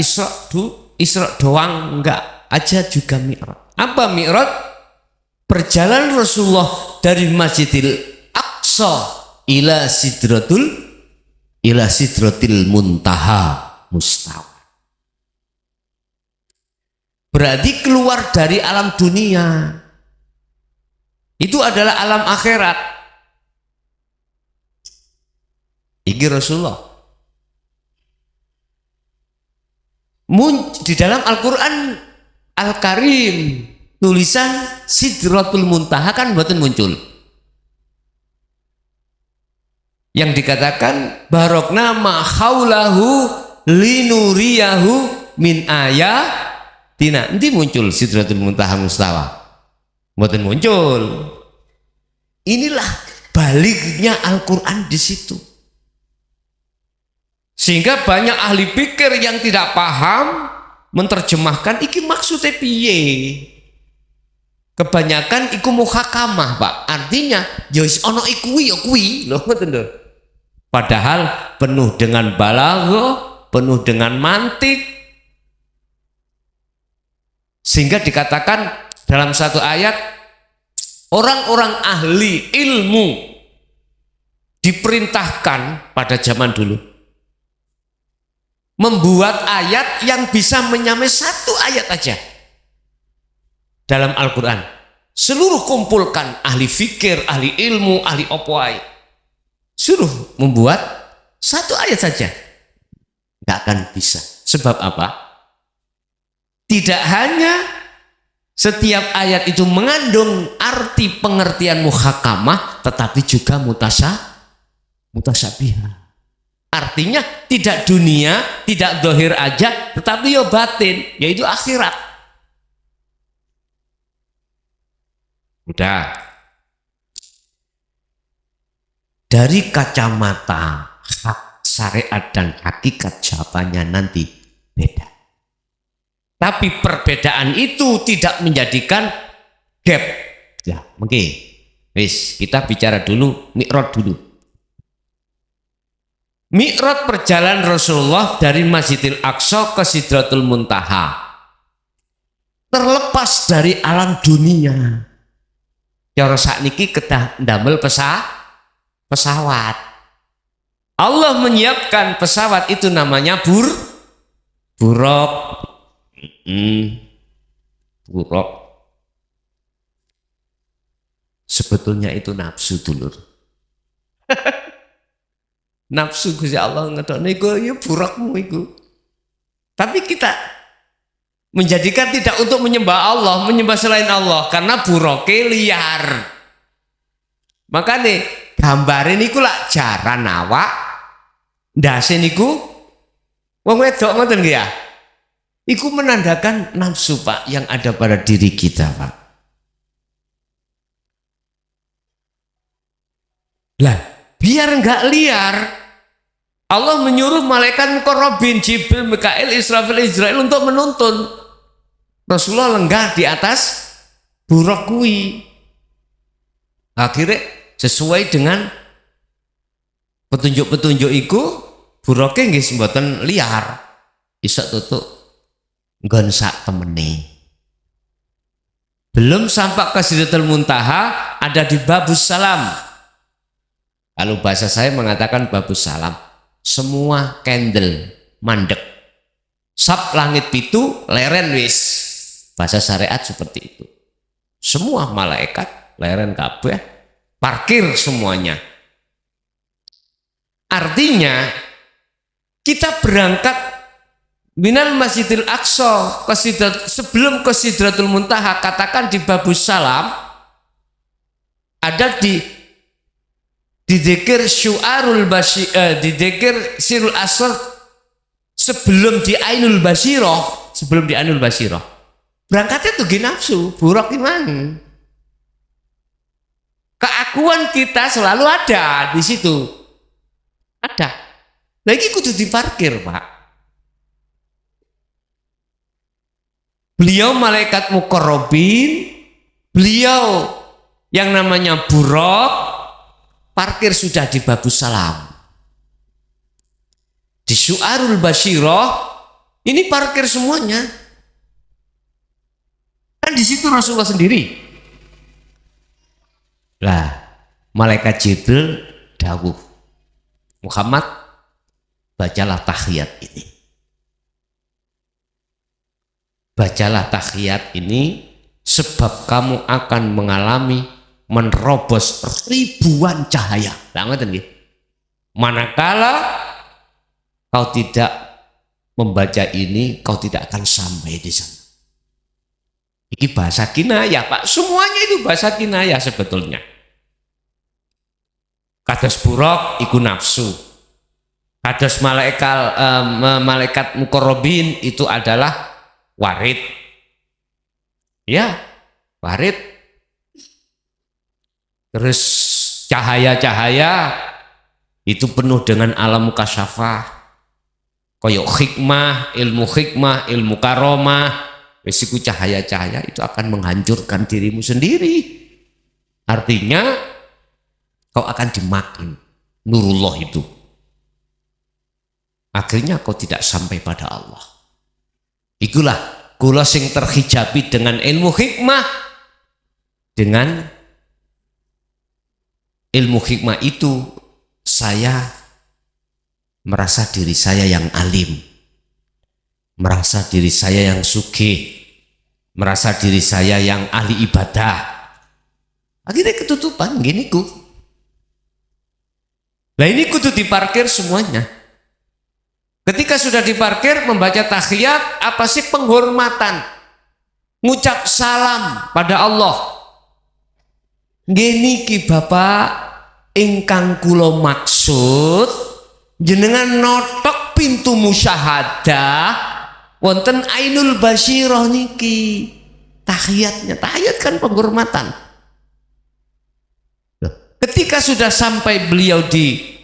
Isra doang, enggak. Aja juga mi'raj. Apa mi'raj? Perjalanan Rasulullah dari Masjidil Aqsa ila sidratil muntaha mustawa. Berarti keluar dari alam dunia. Itu adalah alam akhirat. Ini Rasulullah. Di dalam Al-Quran Al-Karim tulisan Sidratul Muntaha kan mboten muncul. Yang dikatakan barokna ma haulahu linuriyahu min ayatina. Nanti muncul Sidratul Muntaha mustawa. Mboten muncul. Inilah baliknya Al-Quran di situ. Sehingga banyak ahli pikir yang tidak paham menerjemahkan iki maksudnya piye. Kebanyakan iku muhakamah, Pak. Artinya ya wis ana ikuwi ya kuwi. Lho ngoten lho. Padahal penuh dengan balaghah, penuh dengan mantik. Sehingga dikatakan dalam satu ayat orang-orang ahli ilmu diperintahkan pada zaman dulu membuat ayat yang bisa menyamai satu ayat aja dalam Al-Quran. Seluruh kumpulkan ahli fikir, ahli ilmu, ahli opoai, suruh membuat satu ayat saja, nggak akan bisa. Sebab apa? Tidak hanya setiap ayat itu mengandung arti pengertian muhakamah, tetapi juga mutasabihah. Artinya tidak dunia, tidak dohir aja, tetapi ya batin, yaitu akhirat. Udah. Dari kacamata hak syariat dan hakikat jawabannya nanti beda. Tapi perbedaan itu tidak menjadikan gap. Ya, oke. Wis, kita bicara dulu mi'raj dulu. Mi'raj perjalanan Rasulullah dari Masjidil Aqsa ke Sidratul Muntaha. Terlepas dari alam dunia. Cara sakniki kedah ndamel pesawat. Allah menyiapkan pesawat itu namanya buraq. Buraq. Sebetulnya itu nafsu dulur. Nafsu Gusti Allah ngedokne iku ya burakmu iku. Tapi kita menjadikan tidak untuk menyembah Allah, menyembah selain Allah karena burake liar. Makanya gambar niku lak jaran awak ndase niku wong wedok ngoten nggih ya. Iku menandakan nafsu, Pak, yang ada pada diri kita, Pak. Lah, biar enggak liar, Allah menyuruh malaikat muqarrabin Jibril, Mikail, Israfil, Israil untuk menuntun. Rasulullah lenggah di atas buruk kuwi. Akhirnya sesuai dengan petunjuk-petunjuk iku, buruknya nggih mboten liar. Iso tutuk nggon sak temene. Belum sampai ke Sidratul Muntaha, ada di Babus Salam. Kalau bahasa saya mengatakan Babus Salam, semua candle mandek. Sab langit pitu leren wis. Bahasa syariat seperti itu. Semua malaikat leren kabeh, parkir semuanya. Artinya kita berangkat minal Masjidil Aqsa sebelum ke Sidratul Muntaha, katakan di Babus Salam ada di dzikir syu'arul basyir, di dzikir sirul asr sebelum di Ainul Basyirah, berangkatnya tuh gini nafsu, buruk gimana? Keakuan kita selalu ada di situ. Ada. Lagi kudu diparkir, Pak. Beliau malaikat muqarrabin, beliau yang namanya buruk, parkir sudah di Babus Salam. Di Syu'arul Basyirah, ini parkir semuanya. Kan di situ Rasulullah sendiri. Lah, malaikat Jibril dawuh, Muhammad, bacalah tahiyat ini. Bacalah tahiyat ini sebab kamu akan mengalami menerobos ribuan cahaya. Lah ngoten nggih. Manakala kau tidak membaca ini, kau tidak akan sampai di sana. Ini bahasa kinayah, Pak. Semuanya itu bahasa kinayah sebetulnya. Kados buruk iku nafsu. Kados malaikat muqarrabin itu adalah warid. Ya, warid. Terus cahaya-cahaya itu penuh dengan alam mukasyafah. Koyok hikmah, ilmu karomah. Risiko cahaya-cahaya itu akan menghancurkan dirimu sendiri. Artinya kau akan dimakan nurullah itu. Akhirnya kau tidak sampai pada Allah. Itulah kula sing terhijabi dengan ilmu hikmah. Dengan ilmu hikmah itu saya merasa diri saya yang alim, merasa diri saya yang sugih, merasa diri saya yang ahli ibadah. Akhirnya ketutupan gini ku. Nah ini kudu diparkir semuanya. Ketika sudah diparkir, membaca tahiyat, apa sih penghormatan? Ngucap salam pada Allah. Gini ki Bapak ingkang kula maksud jenengan notok pintu musyahadah wonten Ainul Basyirah niki. Tahiyatnya, tahiyat kan penghormatan. Ketika sudah sampai beliau di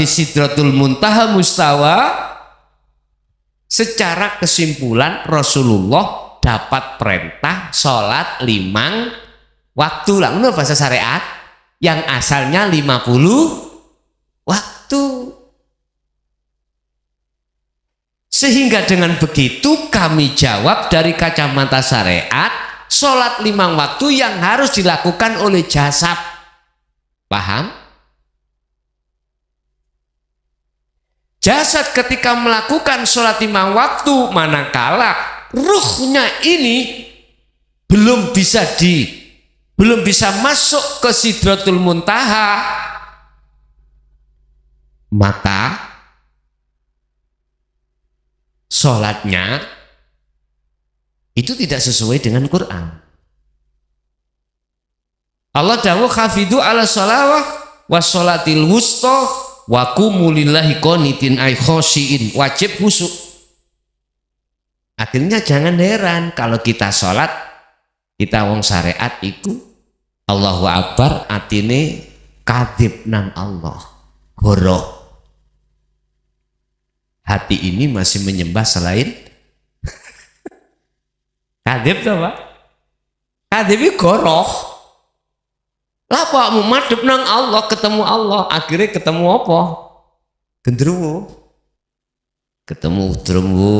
Sidratul Muntaha Mustawa, secara kesimpulan Rasulullah dapat perintah sholat 5 waktu lah, menurut bahasa syariat yang asalnya 50 waktu. Sehingga dengan begitu kami jawab dari kacamata syariat, sholat 5 waktu yang harus dilakukan oleh jasad. Paham? Jasad ketika melakukan sholat 5 waktu, manakala ruhnya ini belum bisa masuk ke Sidratul Muntaha, maka sholatnya itu tidak sesuai dengan Quran. Allah dawuh hafidu ala sholawah wa sholatil wusta wa qumu lillahi qanitin ay khosyiin, wajib khusyuk. Akhirnya jangan heran kalau kita sholat, kita wong syariat iku Allahu Akbar atine kadhib nang Allah, goroh. Hati ini masih menyembah selain kadhib tuh Pak. Kadhib itu goroh. Lah Pak mau madhep nang Allah, ketemu Allah, akhirnya ketemu apa? Gendruwo. Ketemu drumwu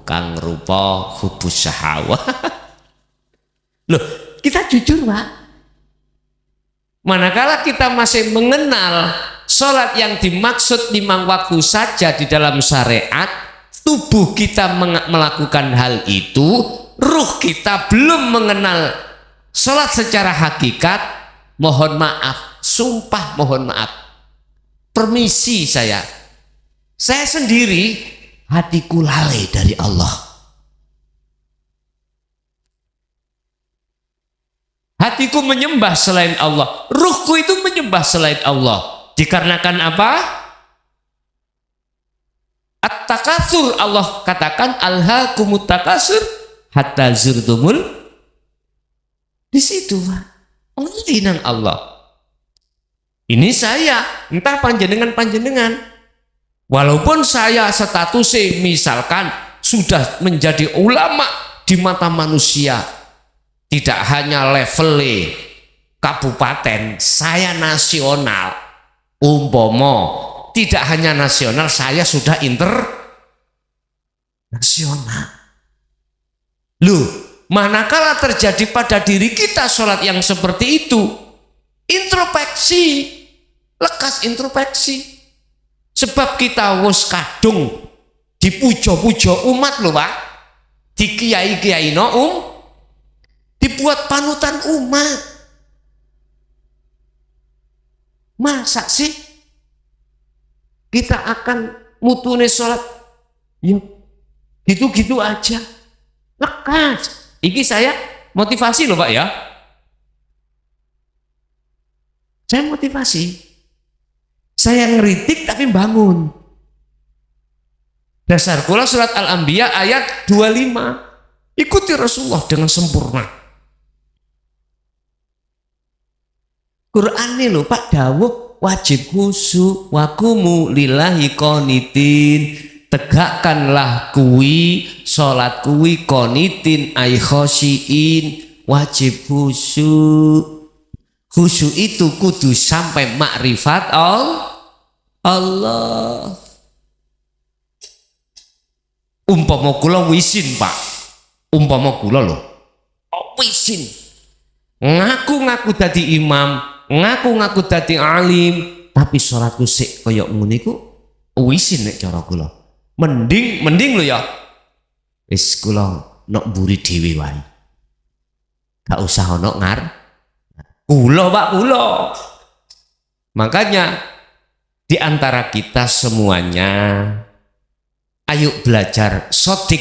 kang rupa hubus syahwat. Loh, kita jujur Pak. Manakala kita masih mengenal sholat yang dimaksud 5 waktu saja di dalam syariat, tubuh kita melakukan hal itu, ruh kita belum mengenal sholat secara hakikat, mohon maaf, sumpah mohon maaf, permisi saya sendiri hatiku lalai dari Allah. Hatiku menyembah selain Allah, ruhku itu menyembah selain Allah. Dikarenakan apa? At-takatsur, Allah katakan alhaakumut takatsur hatta zurtumul. Di situ Pak, nang Allah. Ini saya, entah panjenengan. Walaupun saya statusnya misalkan sudah menjadi ulama di mata manusia, tidak hanya levelnya kabupaten, saya nasional. Umpomo tidak hanya nasional, saya sudah internasional. Loh, manakala terjadi pada diri kita sholat yang seperti itu, introspeksi, lekas introspeksi. Sebab kita wis kadung dipuja-puja umat loh Pak, di kiai-kiai dibuat panutan umat. Masa sih kita akan mutune sholat ya gitu-gitu aja? Lekas. Ini saya motivasi loh Pak ya. Saya motivasi. Saya ngeritik tapi bangun. Dasar kula surat Al-Anbiya ayat 25. Ikuti Rasulullah dengan sempurna. Quran ini loh Pak dawuh wajib khusyuk wakumu lillahi qanitin, tegakkanlah kuwi salat kuwi qanitin ay khosyiin, wajib khusyuk. Khusyuk itu kudu sampai makrifat Allah. Umpama kula wisin Pak, umpama kula lho wisin ngaku-ngaku dadi imam, ngaku-ngaku dadi alim, tapi salatku sik kaya ngene iku wisin nek cara kula. Mending lho ya. Wis kula nok mburi dhewe wae. Gak usah ono kula Pak kula. Makanya di antara kita semuanya ayo belajar sodik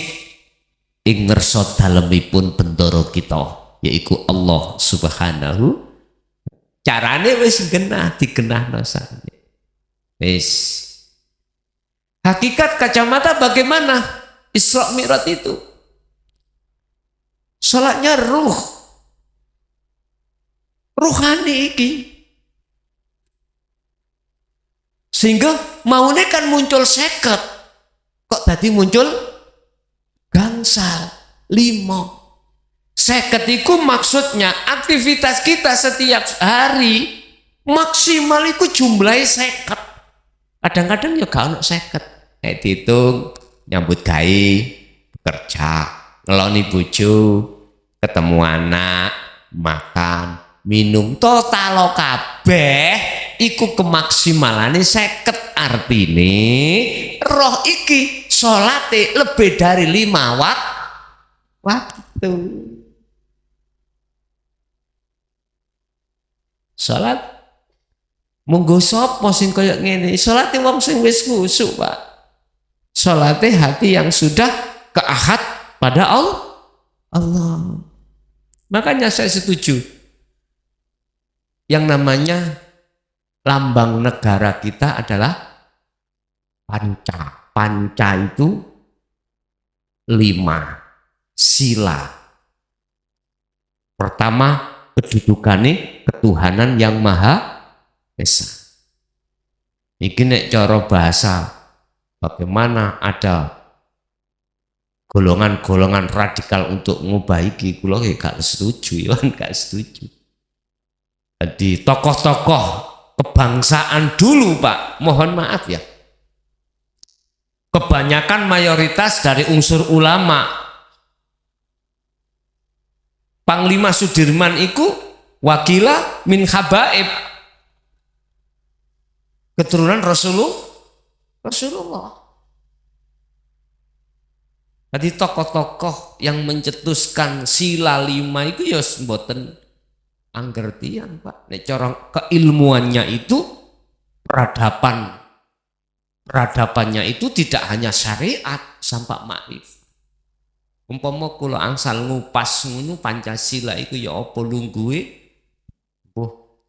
ing ngersa dalemipun bendoro kita, yaitu Allah Subhanahu. Carane wis genah digenahno sane. Wis. Hakikat kacamata bagaimana Isra Mi'raj itu? Salatnya ruhani iki. Sehingga maunya kan muncul 50. Kok tadi muncul gangsal 5. 50 itu maksudnya aktivitas kita setiap hari maksimal itu jumlahnya 50. Kadang-kadang ya gak ono 50. Nek dihitung nyambut gawe, bekerja, ngeloni bojo, ketemu anak, makan, minum, total kabeh iku kemaksimalane 50. Artine roh iki salate lebih dari 5 waktu. Salat monggo sapa sing kaya ngene? Salate wong sing wis khusyuk, Pak. Salate hati yang sudah keahad pada Allah. Makanya saya setuju. Yang namanya lambang negara kita adalah panca. Panca itu 5 sila. Pertama, kedudukannya ketuhanan yang maha Wis. Iki nek cara bahasa bagaimana ada golongan-golongan radikal untuk ngubah iki, kula gak setuju, ya gak setuju. Jadi tokoh-tokoh kebangsaan dulu Pak, mohon maaf ya, kebanyakan mayoritas dari unsur ulama. Panglima Sudirman iku wakila min habaib, keturunan Rasulullah. Jadi tokoh-tokoh yang mencetuskan sila 5 itu ya mboten anggertian Pak. Nek cara keilmuannya itu peradabannya itu tidak hanya syariat sampai makrifat. Umpama kula angsal ngupas ngono Pancasila itu ya apa lungguhe?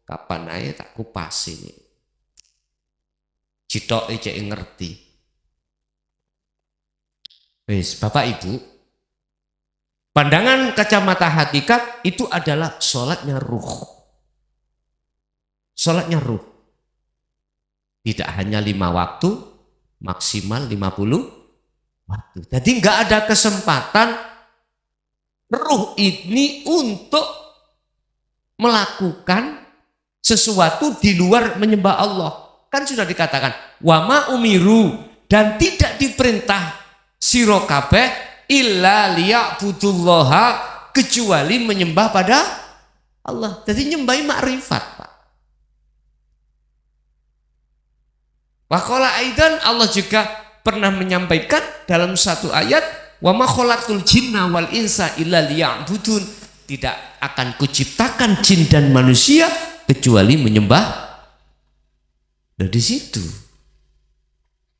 Kapan ae tak kupas ini. Citoke cek ngerti. Wis, Bapak Ibu, pandangan kacamata hakikat itu adalah sholatnya ruh. Sholatnya ruh. Tidak hanya 5 waktu, maksimal 50 waktu. Jadi nggak ada kesempatan ruh ini untuk melakukan sesuatu di luar menyembah Allah. Kan sudah dikatakan, wama umiru, dan tidak diperintah sira kabeh illa liya'budullaha, kecuali menyembah pada Allah. Jadi nyembahi makrifat Pak. Waqala aidan, Allah juga pernah menyampaikan dalam satu ayat, wa ma khalaqtul jinna wal insa illa liya'budun, tidak akan kuciptakan jin dan manusia kecuali menyembah. Dari situ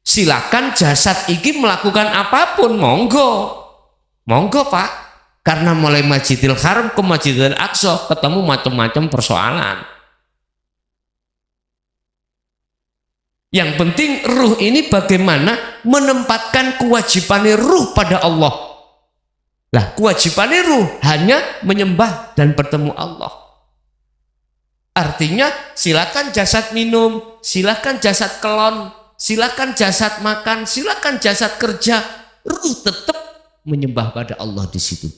silakan jasad iki melakukan apapun, monggo Pak, karena mulai Masjidil Haram ke Masjidil Aqsa ketemu macam-macam persoalan. Yang penting ruh ini bagaimana menempatkan kewajiban ruh pada Allah. Lah kewajiban ruh hanya menyembah dan bertemu Allah. Artinya silakan jasad minum, silakan jasad kelon, silakan jasad makan, silakan jasad kerja, ruh tetap menyembah pada Allah di situ.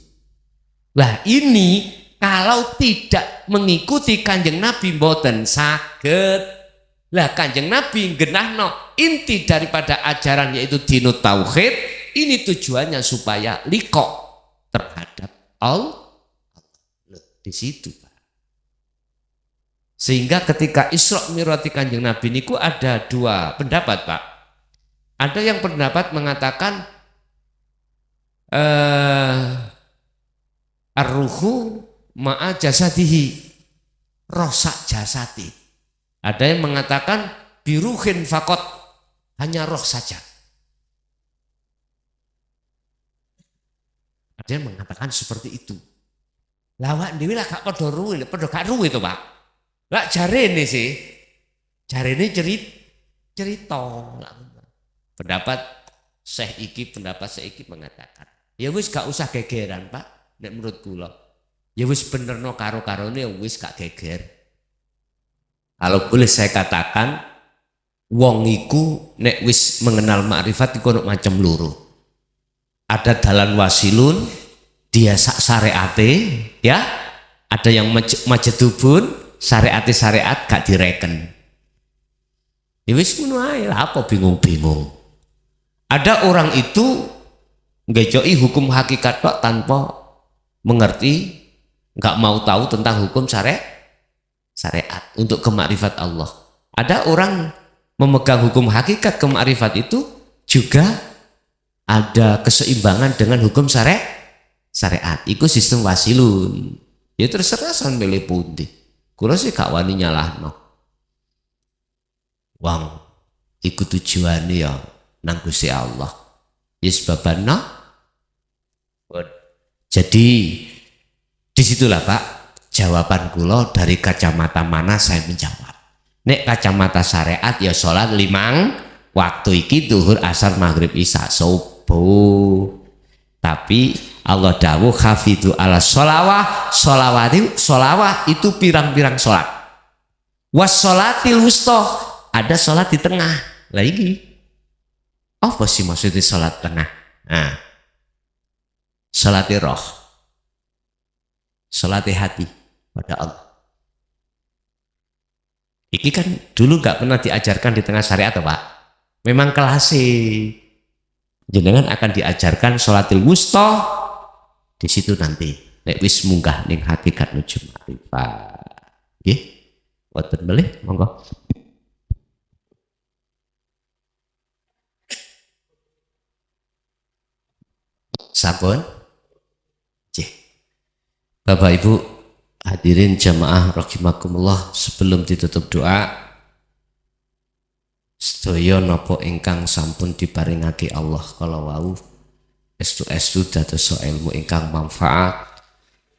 Lah ini kalau tidak mengikuti Kanjeng Nabi mboten saged. Lah Kanjeng Nabi genahno inti daripada ajaran yaitu dinut tauhid, ini tujuannya supaya liqo terhadap Allah. Di situ Pak. Sehingga ketika Isra Mi'raj Kanjeng Nabi niku ada 2 pendapat Pak. Ada yang pendapat mengatakan ar-ruhu ma'a jasadihi, rosak jasati. Ada yang mengatakan biruhin fakot, hanya roh saja. Ada yang mengatakan seperti itu. Lawak dewi lah gak padha ruwe, padha gak ruwe to Pak. Lah jarene sih, jarene cerita. Pendapat Syekh iki mengatakan, ya wis gak usah gegeran Pak, nek menurut kula. Ya wis benerno karo-karone wis gak geger. Kalau boleh saya katakan, wong iku nek wis mengenal makrifat iku ono macam loro. Ada dalan wasilun, dia sak syariate, ya. Ada yang majedubun, syariat gak direken. Ya wis ngono ae lah, apa bingung-bingung. Ada orang itu ngejoki hukum hakikat kok tanpa mengerti, nggak mau tahu tentang hukum syariat untuk kemakrifat Allah. Ada orang memegang hukum hakikat kemakrifat itu juga ada keseimbangan dengan hukum syariat. Iku sistem wasilun. Ya terserah sampe milih pundi. Kula sih gak wani nyalahno. Wong iku tujuane ya nang Gusti Allah. Ya sebabana. Jadi disitulah Pak jawaban kula dari kacamata mana saya menjawab. Nek kacamata syariat ya sholat 5 waktu iki zuhur asar maghrib isya subuh. Tapi Allah dawuh hafidu ala sholawah, sholawah itu pirang-pirang sholat. Wassolatil wusta, ada sholat di tengah. Lah iki apa sih maksudnya sholat tengah? Nah, sholat roh, sholat hati pada Allah. Iki kan dulu nggak pernah diajarkan di tengah syariat, Pak. Memang klasik. Jenengan akan diajarkan sholatil wusta di situ nanti. Nek wis munggah ning hakikat nuju ma'rifat. Nggih. Wonten melih monggo. Sampun? Nggih. Bapak Ibu hadirin jamaah rahimakumullah, sebelum ditutup doa, sedaya napa ingkang sampun diparingake Allah kala wau estu-estu dadosa ilmu ingkang manfaat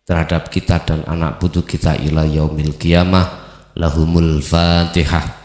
terhadap kita dan anak putu kita ila yaumil qiyamah. Lahumul Fatihah.